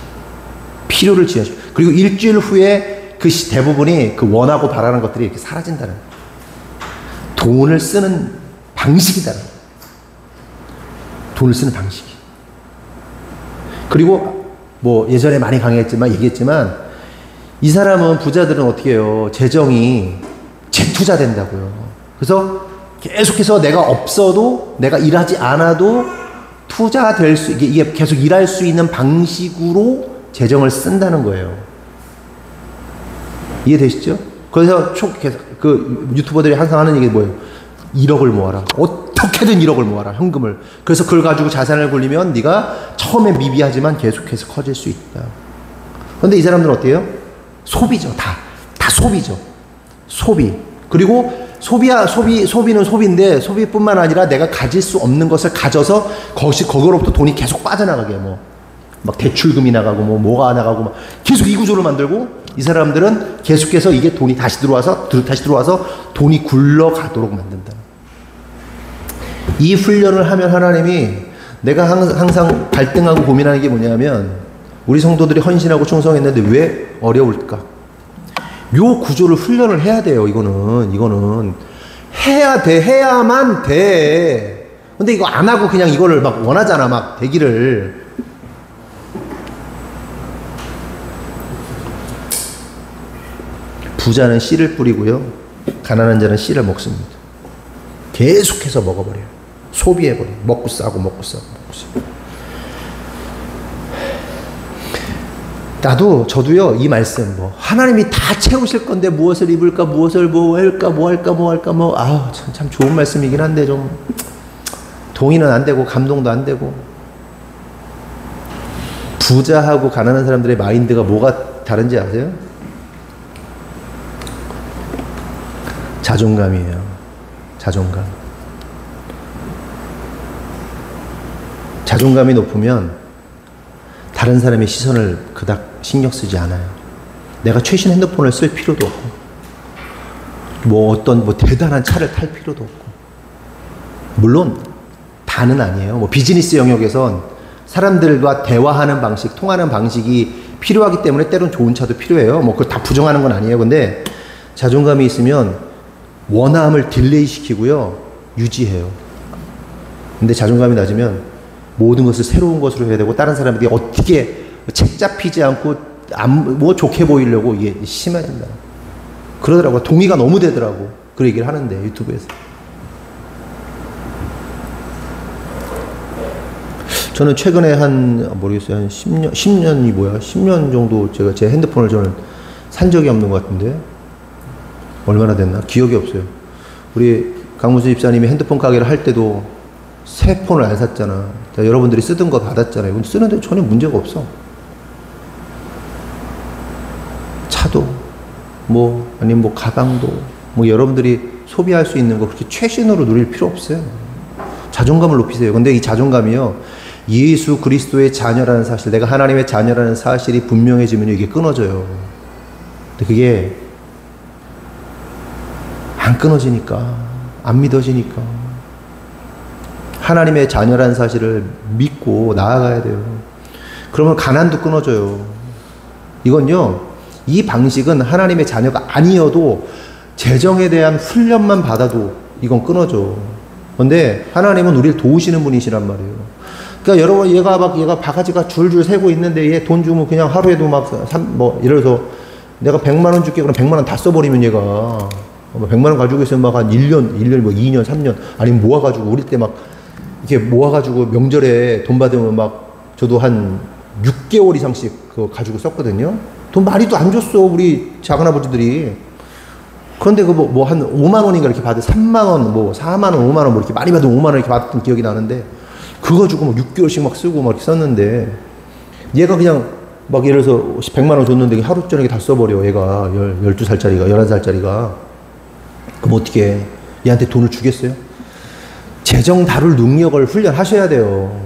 필요를 지연시킨다. 그리고 일주일 후에 그 대부분이 그 원하고 바라는 것들이 이렇게 사라진다는 거예요. 돈을 쓰는 방식이다는 거예요. 돈을 쓰는 방식이. 그리고 뭐 예전에 많이 얘기했지만 이 사람은, 부자들은 어떻게 해요? 재정이 재투자 된다고요. 그래서 계속해서 내가 없어도, 내가 일하지 않아도 투자될 수, 이게 계속 일할 수 있는 방식으로 재정을 쓴다는 거예요. 이해되시죠? 그래서 그 유튜버들이 항상 하는 얘기 뭐예요? 1억을 모아라. 어떻게든 1억을 모아라. 현금을. 그래서 그걸 가지고 자산을 굴리면 네가 처음에 미비하지만 계속해서 커질 수 있다. 그런데 이 사람들은 어때요? 소비죠. 다 소비죠. 소비. 그리고 소비는 소비인데, 소비뿐만 아니라 내가 가질 수 없는 것을 가져서 거기로부터 돈이 계속 빠져나가게, 막 대출금이 나가고, 뭐가 나가고, 막 계속 이 구조를 만들고, 이 사람들은 계속해서 이게 돈이 다시 들어와서 돈이 굴러가도록 만든다. 이 훈련을 하면 하나님이, 내가 항상 갈등하고 고민하는 게 뭐냐면, 우리 성도들이 헌신하고 충성했는데 왜 어려울까? 요 구조를 훈련을 해야 돼요. 이거는 해야 돼. 해야만 돼. 근데 이거 안 하고 그냥 이거를 막 원하잖아. 막 되기를. 부자는 씨를 뿌리고요, 가난한 자는 씨를 먹습니다. 계속해서 먹어버려요. 소비해버려요. 먹고 싸고. 저도요, 이 말씀, 하나님이 다 채우실 건데 무엇을 입을까, 무엇을 뭐 할까, 참 좋은 말씀이긴 한데 좀 동의는 안 되고 감동도 안 되고. 부자하고 가난한 사람들의 마인드가 뭐가 다른지 아세요? 자존감이에요. 자존감. 자존감이 높으면 다른 사람의 시선을 그닥 신경 쓰지 않아요. 내가 최신 핸드폰을 쓸 필요도 없고, 어떤 대단한 차를 탈 필요도 없고. 물론 다는 아니에요. 뭐 비즈니스 영역에선 사람들과 대화하는 방식, 통하는 방식이 필요하기 때문에 때론 좋은 차도 필요해요. 뭐 그걸 다 부정하는 건 아니에요. 근데 자존감이 있으면 원함을 딜레이 시키고요. 유지해요. 근데 자존감이 낮으면 모든 것을 새로운 것으로 해야 되고 다른 사람들이 어떻게 책 잡히지 않고 뭐 좋게 보이려고 이게 심해진다. 그러더라고요. 동의가 너무 되더라고. 그 얘기를 하는데 유튜브에서. 저는 최근에 모르겠어요. 한 10년이 뭐야? 10년 정도 제가 제 핸드폰을 저는 산 적이 없는 것 같은데. 얼마나 됐나? 기억이 없어요. 우리 강문수 집사님이 핸드폰 가게를 할 때도 새 폰을 안 샀잖아. 여러분들이 쓰던 거 받았잖아요. 근데 쓰는데 전혀 문제가 없어. 차도, 아니면 가방도, 여러분들이 소비할 수 있는 거 그렇게 최신으로 누릴 필요 없어요. 자존감을 높이세요. 근데 이 자존감이요, 예수 그리스도의 자녀라는 사실, 내가 하나님의 자녀라는 사실이 분명해지면 이게 끊어져요. 근데 그게 안 끊어지니까, 안 믿어지니까. 하나님의 자녀라는 사실을 믿고 나아가야 돼요. 그러면 가난도 끊어져요. 이건요, 이 방식은 하나님의 자녀가 아니어도 재정에 대한 훈련만 받아도 이건 끊어져. 근데 하나님은 우리를 도우시는 분이시란 말이에요. 그러니까 여러분, 얘가 바가지가 줄줄 세고 있는데 얘 돈 주면 그냥 하루에도 예를 들어서 내가 100만 원 줄게. 그럼 100만 원 다 써버리면 얘가 100만 원 가지고 있으면 한 1년, 2년, 3년 아니면 모아가지고 어릴 때 이렇게 모아가지고 명절에 돈 받으면 저도 한 6개월 이상씩 그거 가지고 썼거든요. 돈 많이도 안 줬어, 우리 작은아버지들이. 그런데 한 5만 원인가 이렇게 받을 3만 원, 4만 원, 5만 원 이렇게 많이 받으면 5만 원 이렇게 받았던 기억이 나는데, 그거 주고 6개월씩 쓰고 이렇게 썼는데, 얘가 그냥 예를 들어서 100만 원 줬는데 하루 저녁에 다 써버려. 얘가 12살짜리가, 11살짜리가. 그럼 어떻게 해? 얘한테 돈을 주겠어요? 재정 다룰 능력을 훈련하셔야 돼요.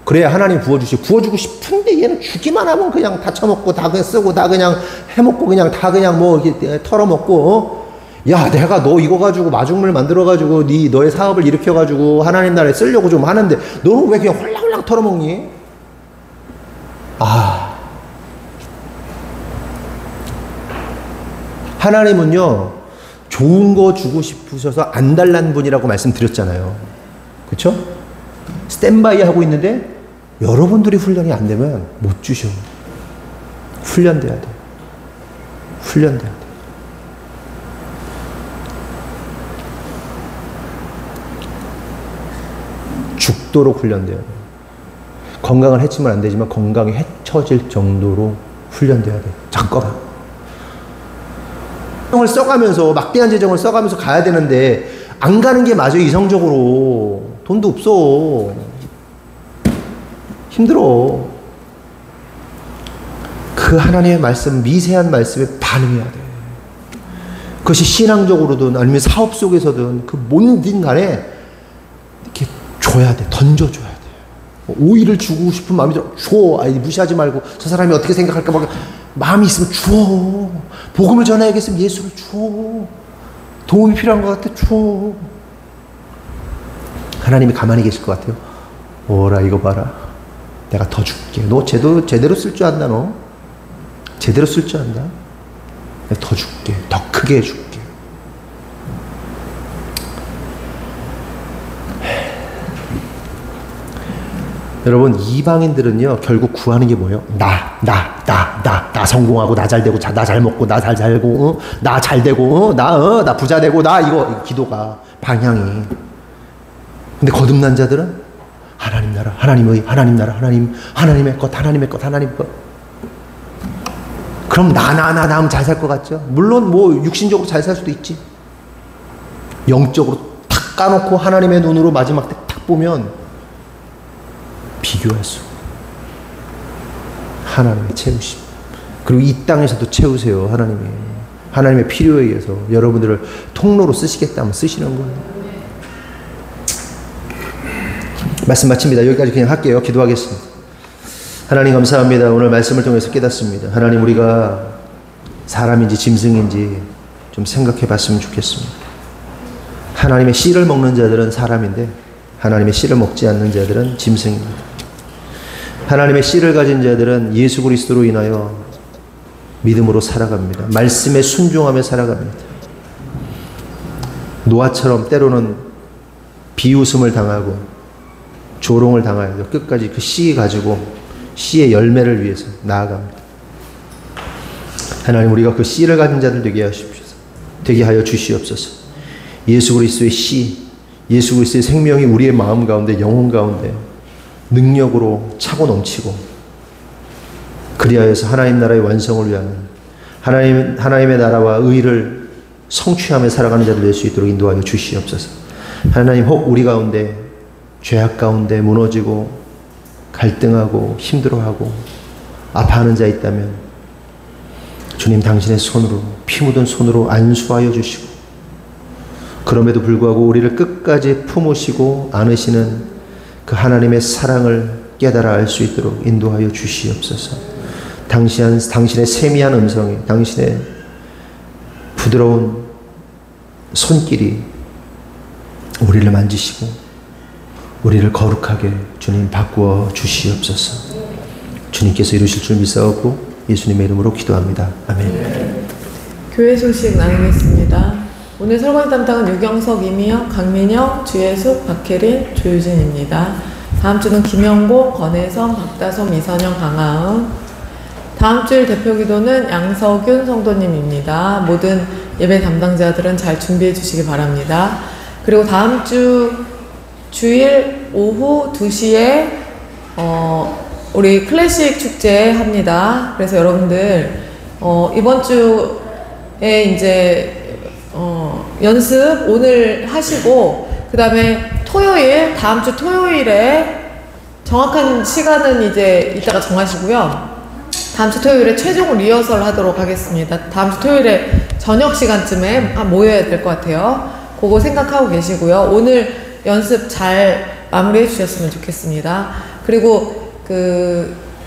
그래야 하나님 구워주고 싶은데 얘는 주기만 하면 그냥 다 처먹고 다 그냥 쓰고 다 그냥 해먹고 그냥 다 그냥 이렇게 털어먹고, 야, 내가 너 이거 가지고 마중물 만들어가지고 너의 사업을 일으켜가지고 하나님 나라에 쓰려고 좀 하는데 너는 왜 그냥 홀랑홀랑 털어먹니? 하나님은요, 좋은 거 주고 싶으셔서 안 달라는 분이라고 말씀드렸잖아요. 그쵸? 스탠바이 하고 있는데 여러분들이 훈련이 안 되면 못 주셔. 훈련돼야 돼. 훈련돼야 돼. 죽도록 훈련돼야 돼. 건강을 해치면 안 되지만 건강이 해쳐질 정도로 훈련돼야 돼. 잠깐만. 재정을 써가면서, 막대한 재정을 써가면서 가야 되는데 안 가는 게 맞아요. 이성적으로 돈도 없어. 힘들어. 그 하나님의 말씀, 미세한 말씀에 반응해야 돼. 그것이 신앙적으로든 아니면 사업 속에서든 그 뭔든 간에 이렇게 줘야 돼. 던져줘야 돼. 오이를 주고 싶은 마음이 들어. 줘. 무시하지 말고 저 사람이 어떻게 생각할까 마음이 있으면 줘. 복음을 전해야겠으면 예수를 줘. 도움이 필요한 것 같아. 줘. 하나님이 가만히 계실 것 같아요. 오라, 이거 봐라. 내가 더 줄게. 너 제대로 쓸 줄 안다, 너? 제대로 쓸 줄 안다? 내가 더 줄게. 더 크게 해줄게. 여러분, 이방인들은요, 결국 구하는 게 뭐예요? 나 성공하고, 나 잘 되고, 나 잘 먹고, 나 잘 살고, 나 잘 되고, 나 부자 되고, 이거 기도가, 방향이. 근데 거듭난 자들은 하나님 나라, 하나님의, 하나님 나라, 하나님의 것. 그럼 나 하면 잘 살 것 같죠? 물론 육신적으로 잘 살 수도 있지. 영적으로 탁 까놓고 하나님의 눈으로 마지막 때 탁 보면 비교할 수. 하나님의 채우심. 그리고 이 땅에서도 채우세요, 하나님이. 하나님의 필요에 의해서 여러분들을 통로로 쓰시겠다면 쓰시는 거예요. 말씀 마칩니다. 여기까지 그냥 할게요. 기도하겠습니다. 하나님 감사합니다. 오늘 말씀을 통해서 깨닫습니다. 하나님, 우리가 사람인지 짐승인지 좀 생각해 봤으면 좋겠습니다. 하나님의 씨를 먹는 자들은 사람인데 하나님의 씨를 먹지 않는 자들은 짐승입니다. 하나님의 씨를 가진 자들은 예수 그리스도로 인하여 믿음으로 살아갑니다. 말씀에 순종하며 살아갑니다. 노아처럼 때로는 비웃음을 당하고 조롱을 당하여도 끝까지 그 씨 가지고 씨의 열매를 위해서 나아갑니다. 하나님, 우리가 그 씨를 가진 자들 되게 하여 주시옵소서. 예수 그리스도의 씨, 예수 그리스도의 생명이 우리의 마음 가운데, 영혼 가운데 능력으로 차고 넘치고, 그리하여서 하나님 나라의 완성을 위하는 하나님의 나라와 의를 성취하며 살아가는 자들 될 수 있도록 인도하여 주시옵소서. 하나님, 혹 우리 가운데 죄악 가운데 무너지고 갈등하고 힘들어하고 아파하는 자 있다면 주님, 당신의 손으로, 피 묻은 손으로 안수하여 주시고, 그럼에도 불구하고 우리를 끝까지 품으시고 안으시는 그 하나님의 사랑을 깨달아 알 수 있도록 인도하여 주시옵소서. 당신의 세미한 음성이, 당신의 부드러운 손길이 우리를 만지시고 우리를 거룩하게 주님 바꾸어 주시옵소서. 주님께서 이루실 줄 믿사옵고 예수님의 이름으로 기도합니다. 아멘. 교회 소식 나누겠습니다. 오늘 설거지 담당은 유경석, 이미혁, 강민혁, 주예숙, 박혜린, 조유진입니다. 다음 주는 김영고, 권혜성, 박다솜, 이선영, 강하은. 다음 주일 대표 기도는 양석윤 성도님입니다. 모든 예배 담당자들은 잘 준비해 주시기 바랍니다. 그리고 다음 주일 오후 2시에 우리 클래식 축제 합니다. 그래서 여러분들 이번 주에 이제 연습 오늘 하시고, 그 다음에 다음 주 토요일에 정확한 시간은 이제 이따가 정하시고요. 다음 주 토요일에 최종 리허설 하도록 하겠습니다. 다음 주 토요일에 저녁 시간쯤에 모여야 될 것 같아요. 그거 생각하고 계시고요. 오늘 연습 잘 마무리해 주셨으면 좋겠습니다. 그리고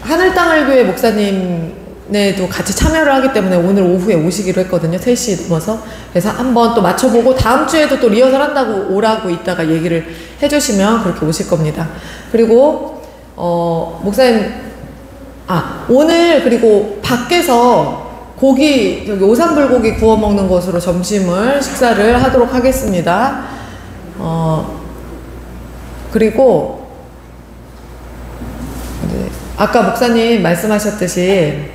하늘땅을교회 목사님네도 같이 참여를 하기 때문에 오늘 오후에 오시기로 했거든요. 3시 넘어서. 그래서 한번 또 맞춰보고 다음 주에도 또 리허설 한다고 오라고 이따가 얘기를 해주시면 그렇게 오실 겁니다. 그리고 목사님 오늘 그리고 밖에서 저기 오삼불고기 구워 먹는 것으로 식사를 하도록 하겠습니다. 그리고 아까 목사님 말씀하셨듯이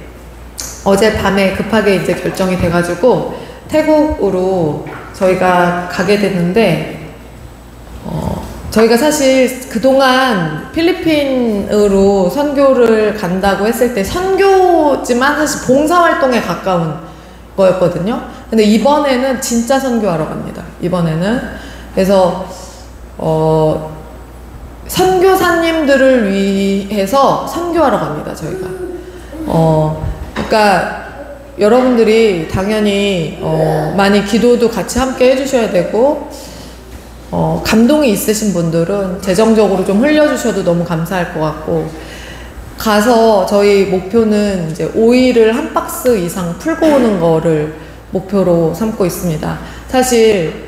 어젯밤에 급하게 이제 결정이 돼가지고 태국으로 저희가 가게 됐는데, 저희가 사실 그동안 필리핀으로 선교를 간다고 했을 때 선교지만 사실 봉사활동에 가까운 거였거든요. 근데 이번에는 진짜 선교하러 갑니다. 이번에는. 그래서 선교사님들을 위해서 선교하러 갑니다. 저희가. 그러니까 여러분들이 당연히 많이 기도도 같이 함께 해주셔야 되고, 감동이 있으신 분들은 재정적으로 좀 흘려주셔도 너무 감사할 것 같고, 가서 저희 목표는 이제 오일을 한 박스 이상 풀고 오는 거를 목표로 삼고 있습니다. 사실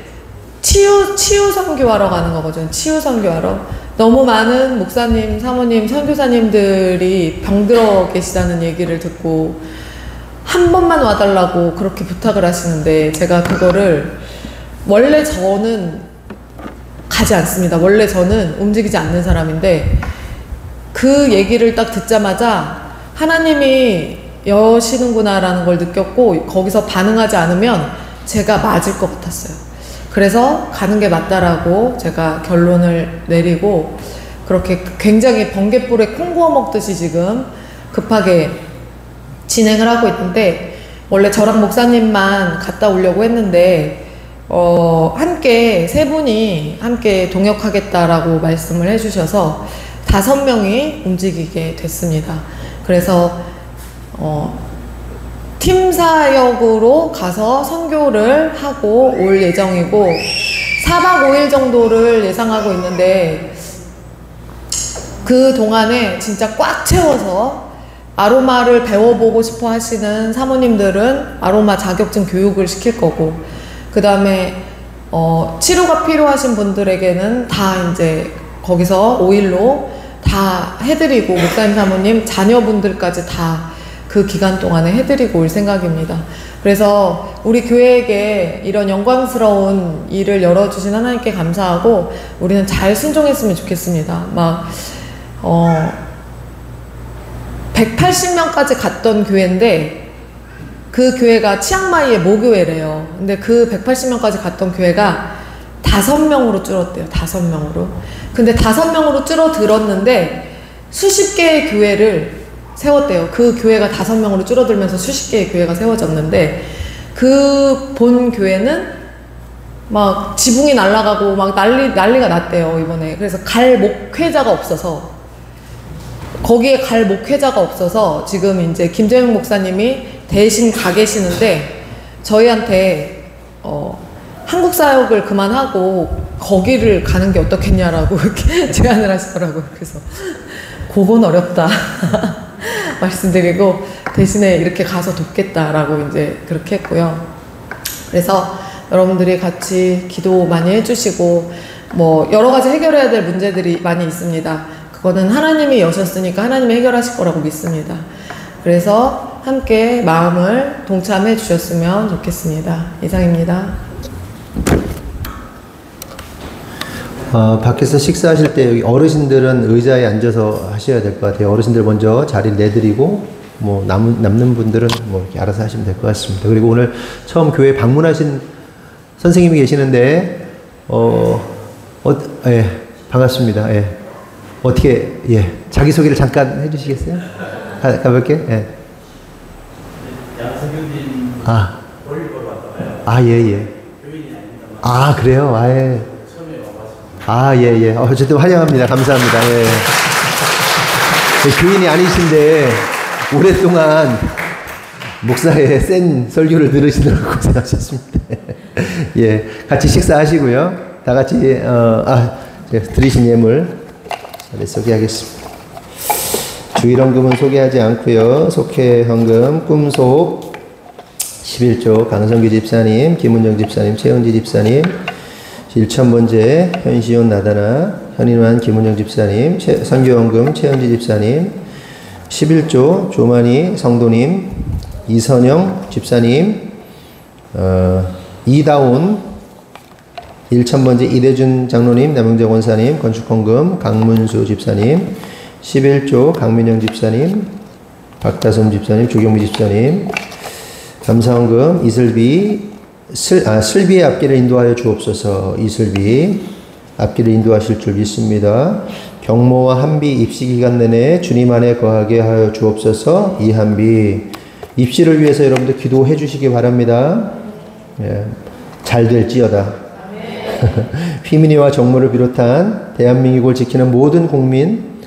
치유 선교하러 가는 거거든요. 치유 선교하러. 너무 많은 목사님, 사모님, 선교사님들이 병들어 계시다는 얘기를 듣고 한 번만 와달라고 그렇게 부탁을 하시는데, 제가 그거를 원래 저는 가지 않습니다. 원래 저는 움직이지 않는 사람인데, 그 얘기를 딱 듣자마자 하나님이 여시는구나라는 걸 느꼈고, 거기서 반응하지 않으면 제가 맞을 것 같았어요. 그래서 가는 게 맞다라고 제가 결론을 내리고, 그렇게 굉장히 번갯불에 콩 구워 먹듯이 지금 급하게 진행을 하고 있는데, 원래 저랑 목사님만 갔다 오려고 했는데 함께 3분이 함께 동역하겠다라고 말씀을 해주셔서 5명이 움직이게 됐습니다. 그래서 팀 사역으로 가서 선교를 하고 올 예정이고, 4박 5일 정도를 예상하고 있는데, 그 동안에 진짜 꽉 채워서 아로마를 배워보고 싶어 하시는 사모님들은 아로마 자격증 교육을 시킬 거고, 그 다음에 치료가 필요하신 분들에게는 다 이제 거기서 5일로 다 해드리고, 목사님, 사모님, 자녀분들까지 다 그 기간 동안에 해드리고 올 생각입니다. 그래서 우리 교회에게 이런 영광스러운 일을 열어주신 하나님께 감사하고, 우리는 잘 순종했으면 좋겠습니다. 막 180명까지 갔던 교회인데, 그 교회가 치앙마이의 모교회래요. 근데 그 180명까지 갔던 교회가 5명으로 줄었대요. 5명으로. 근데 5명으로 줄어들었는데 수십 개의 교회를 세웠대요. 그 교회가 5명으로 줄어들면서 수십 개의 교회가 세워졌는데, 그 본 교회는 막 지붕이 날아가고 막 난리가 났대요, 이번에. 그래서 갈 목회자가 없어서, 거기에 갈 목회자가 없어서 지금 이제 김재영 목사님이 대신 가 계시는데, 저희한테 한국 사역을 그만하고 거기를 가는 게 어떻겠냐라고 이렇게 제안을 하시더라고요. 그래서 그건 어렵다 말씀드리고, 대신에 이렇게 가서 돕겠다라고 이제 그렇게 했고요. 그래서 여러분들이 같이 기도 많이 해주시고, 뭐 여러 가지 해결해야 될 문제들이 많이 있습니다. 그거는 하나님이 여셨으니까 하나님이 해결하실 거라고 믿습니다. 그래서 함께 마음을 동참해 주셨으면 좋겠습니다. 이상입니다. 밖에서 식사하실 때 여기 어르신들은 의자에 앉아서 하셔야 될 것 같아요. 어르신들 먼저 자리를 내드리고, 뭐 남는 분들은 뭐 이렇게 알아서 하시면 될 것 같습니다. 그리고 오늘 처음 교회 방문하신 선생님이 계시는데, 예, 반갑습니다. 예. 어떻게, 예, 자기소개를 잠깐 해주시겠어요? 가볼게요. 예. 양석윤님 아. 올릴 걸 봤잖아요. 아, 예, 예. 교인이 아닙니다만. 아, 그래요? 아, 예. 처음에 와봤습니다. 아, 예, 예. 어쨌든 환영합니다. 감사합니다. 예. 교인이 아니신데, 오랫동안 목사의 센 설교를 들으시느라고 고생하셨습니다. 예. 같이 식사하시고요. 다 같이, 드리신 예물 소개하겠습니다. 주일헌금은 소개하지 않고요. 속회헌금, 꿈속 11조 강성규 집사님, 김은정 집사님, 최은지 집사님, 일천번제 현시온 나다나, 현인환 김은정 집사님, 선교헌금 최은지 집사님, 11조 조만희 성도님, 이선영 집사님, 이다운 일천번제 이대준 장로님, 남영재 권사님, 건축헌금 강문수 집사님, 11조 강민영 집사님, 박다솜 집사님, 조경미 집사님, 감사헌금 이슬비, 슬비의 앞길을 인도하여 주옵소서. 이슬비 앞길을 인도하실 줄 믿습니다. 경모와 한비 입시 기간 내내 주님 안에 거하게 하여 주옵소서. 이한비 입시를 위해서 여러분들 기도해 주시기 바랍니다. 예, 잘 될지어다. 휘민이와 정모를 비롯한 대한민국을 지키는 모든 국민,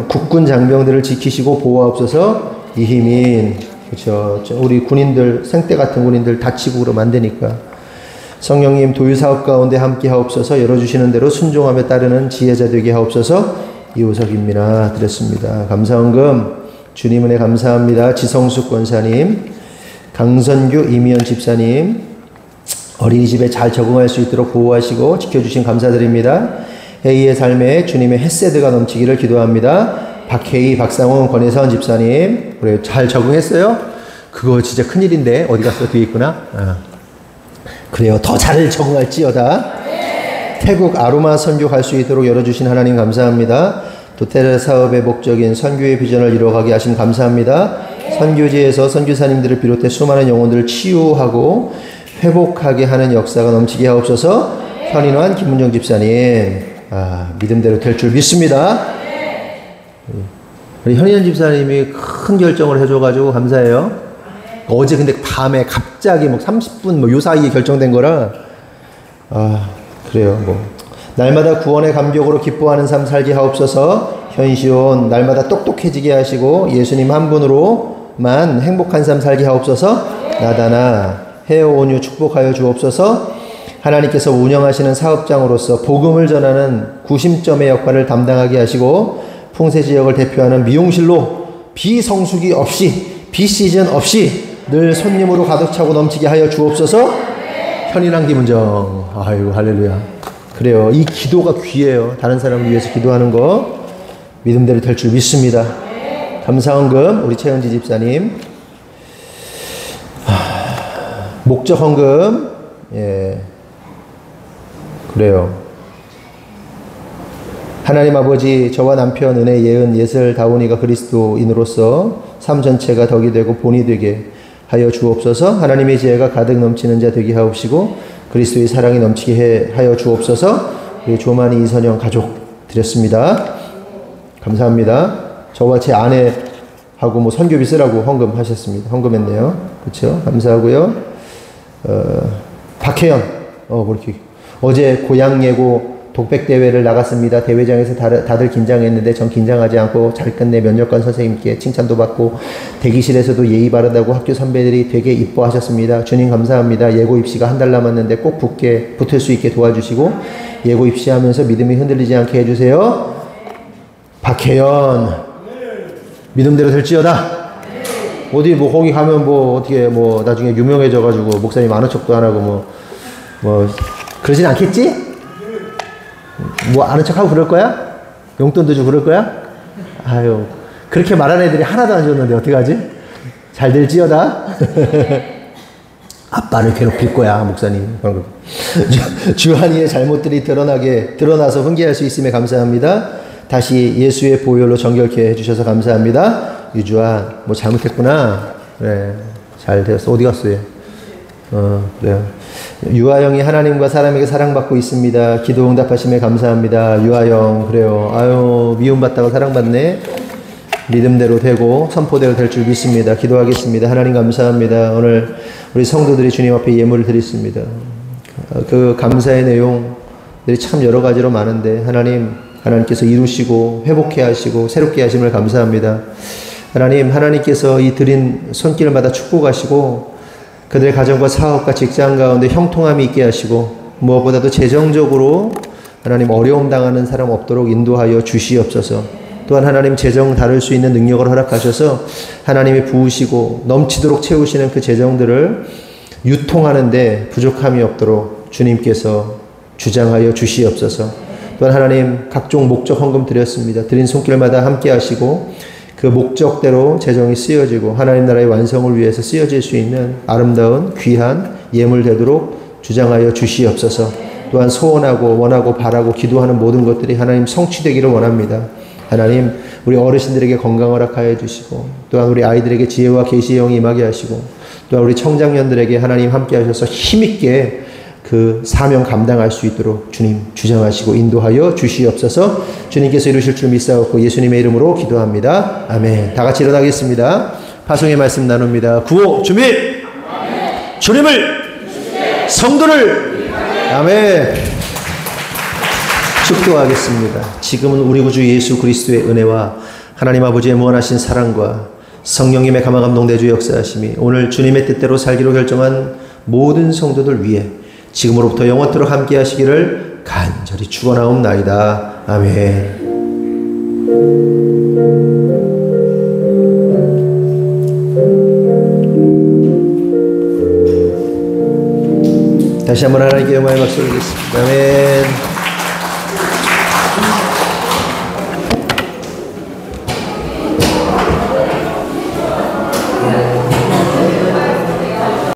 국군 장병들을 지키시고 보호하옵소서. 이희민, 그렇죠. 우리 군인들, 생떼 같은 군인들 다치고 그러면 안 되니까. 성령님 도유사업 가운데 함께 하옵소서. 열어주시는 대로 순종함에 따르는 지혜자 되게 하옵소서. 이호석입니다. 드렸습니다. 감사헌금 주님 은혜 감사합니다. 지성숙 권사님, 강선규 이미연 집사님, 어린이집에 잘 적응할 수 있도록 보호하시고 지켜주신 감사드립니다. 혜이의 삶에 주님의 햇세드가 넘치기를 기도합니다. 박혜희, 박상훈, 권혜선 집사님, 그래 잘 적응했어요? 그거 진짜 큰일인데 어디 갔어? 뒤에 있구나. 그래요. 더 잘 적응할지어다. 태국 아로마 선교 갈 수 있도록 열어주신 하나님 감사합니다. 도테르 사업의 목적인 선교의 비전을 이루어가게 하신 감사합니다. 선교지에서 선교사님들을 비롯해 수많은 영혼들을 치유하고 회복하게 하는 역사가 넘치게 하옵소서. 현인환 김문정 집사님, 믿음대로 될 줄 믿습니다. 우리 현인환 집사님이 큰 결정을 해줘가지고 감사해요. 어제 근데 밤에 갑자기 뭐 30분 뭐 요 사이에 결정된 거라, 그래요. 뭐 날마다 구원의 감격으로 기뻐하는 삶 살게 하옵소서. 현시온 날마다 똑똑해지게 하시고 예수님 한 분으로만 행복한 삶 살게 하옵소서. 나다나 해오온유 축복하여 주옵소서. 하나님께서 운영하시는 사업장으로서 복음을 전하는 구심점의 역할을 담당하게 하시고 풍세지역을 대표하는 미용실로 비성수기 없이 비시즌 없이 늘 손님으로 가득 차고 넘치게 하여 주옵소서. 현인왕 김은정. 아이고 할렐루야. 그래요. 이 기도가 귀해요. 다른 사람을 위해서 기도하는 거 믿음대로 될 줄 믿습니다. 감사헌금 우리 최은지 집사님. 목적 헌금. 예. 그래요. 하나님 아버지, 저와 남편 은혜 예은 예슬 다온이가 그리스도인으로서 삶 전체가 덕이 되고 본이 되게 하여 주옵소서. 하나님의 지혜가 가득 넘치는 자 되게 하옵시고 그리스도의 사랑이 넘치게 하여 주옵소서. 우리 조만희 이선영 가족 드렸습니다. 감사합니다. 저와 제 아내하고 뭐 선교비 쓰라고 헌금하셨습니다. 헌금했네요. 그렇죠? 감사하고요. 박혜연 뭐 이렇게 어제 고향 예고 독백 대회를 나갔습니다. 대회장에서 다들 긴장했는데 전 긴장하지 않고 잘 끝내 면접관 선생님께 칭찬도 받고 대기실에서도 예의 바르다고 학교 선배들이 되게 이뻐하셨습니다. 주님 감사합니다. 예고 입시가 한 달 남았는데 꼭 붙을 수 있게 도와주시고 예고 입시하면서 믿음이 흔들리지 않게 해주세요. 박혜연 믿음대로 될지어다. 어디 뭐 거기 가면 뭐 어떻게 뭐 나중에 유명해져 가지고 목사님 아는 척도 안 하고 뭐 그러진 않겠지? 뭐 아는 척하고 그럴 거야? 용돈도 주고 그럴 거야? 아유 그렇게 말하는 애들이 하나도 안 줬는데 어떡하지? 잘 될지어다. 아빠를 괴롭힐 거야 목사님 방금. 주한이의 잘못들이 드러나서 훈계할 수 있음에 감사합니다. 다시 예수의 보혈로 정결케 해주셔서 감사합니다. 유주아 뭐 잘못했구나. 그래 잘 되었어. 어디 갔어 얘? 그래요. 유아영이 하나님과 사람에게 사랑받고 있습니다. 기도 응답하심에 감사합니다. 유아영 그래요. 아유 미움받다가 사랑받네. 믿음대로 되고 선포대로 될 줄 믿습니다. 기도하겠습니다. 하나님 감사합니다. 오늘 우리 성도들이 주님 앞에 예물을 드렸습니다. 그 감사의 내용들이 참 여러 가지로 많은데 하나님께서 이루시고 회복해 하시고 새롭게 하심을 감사합니다. 하나님께서 이 드린 손길마다 축복하시고 그들의 가정과 사업과 직장 가운데 형통함이 있게 하시고 무엇보다도 재정적으로 하나님 어려움 당하는 사람 없도록 인도하여 주시옵소서. 또한 하나님 재정 다룰 수 있는 능력을 허락하셔서 하나님이 부으시고 넘치도록 채우시는 그 재정들을 유통하는데 부족함이 없도록 주님께서 주장하여 주시옵소서. 또한 하나님 각종 목적 헌금 드렸습니다. 드린 손길마다 함께 하시고 그 목적대로 재정이 쓰여지고 하나님 나라의 완성을 위해서 쓰여질 수 있는 아름다운 귀한 예물 되도록 주장하여 주시옵소서. 또한 소원하고 원하고 바라고 기도하는 모든 것들이 하나님 성취되기를 원합니다. 하나님 우리 어르신들에게 건강을 허락하여 주시고 또한 우리 아이들에게 지혜와 계시의 영이 임하게 하시고 또한 우리 청장년들에게 하나님 함께 하셔서 힘있게 그 사명 감당할 수 있도록 주님 주장하시고 인도하여 주시옵소서. 주님께서 이루실 줄 믿사옵고 예수님의 이름으로 기도합니다. 아멘. 다 같이 일어나겠습니다. 파송의 말씀 나눕니다. 구호 준비. 아멘. 주님을 성도를 아멘. 축도하겠습니다. 지금은 우리 구주 예수 그리스도의 은혜와 하나님 아버지의 무한하신 사랑과 성령님의 감화 감동 내주 역사하심이 오늘 주님의 뜻대로 살기로 결정한 모든 성도들 위해 지금으로부터 영원토록 함께 하시기를 간절히 축원하옵나이다. 아멘. 다시 한번 하나님께 영광의 박수 올리겠습니다. 아멘.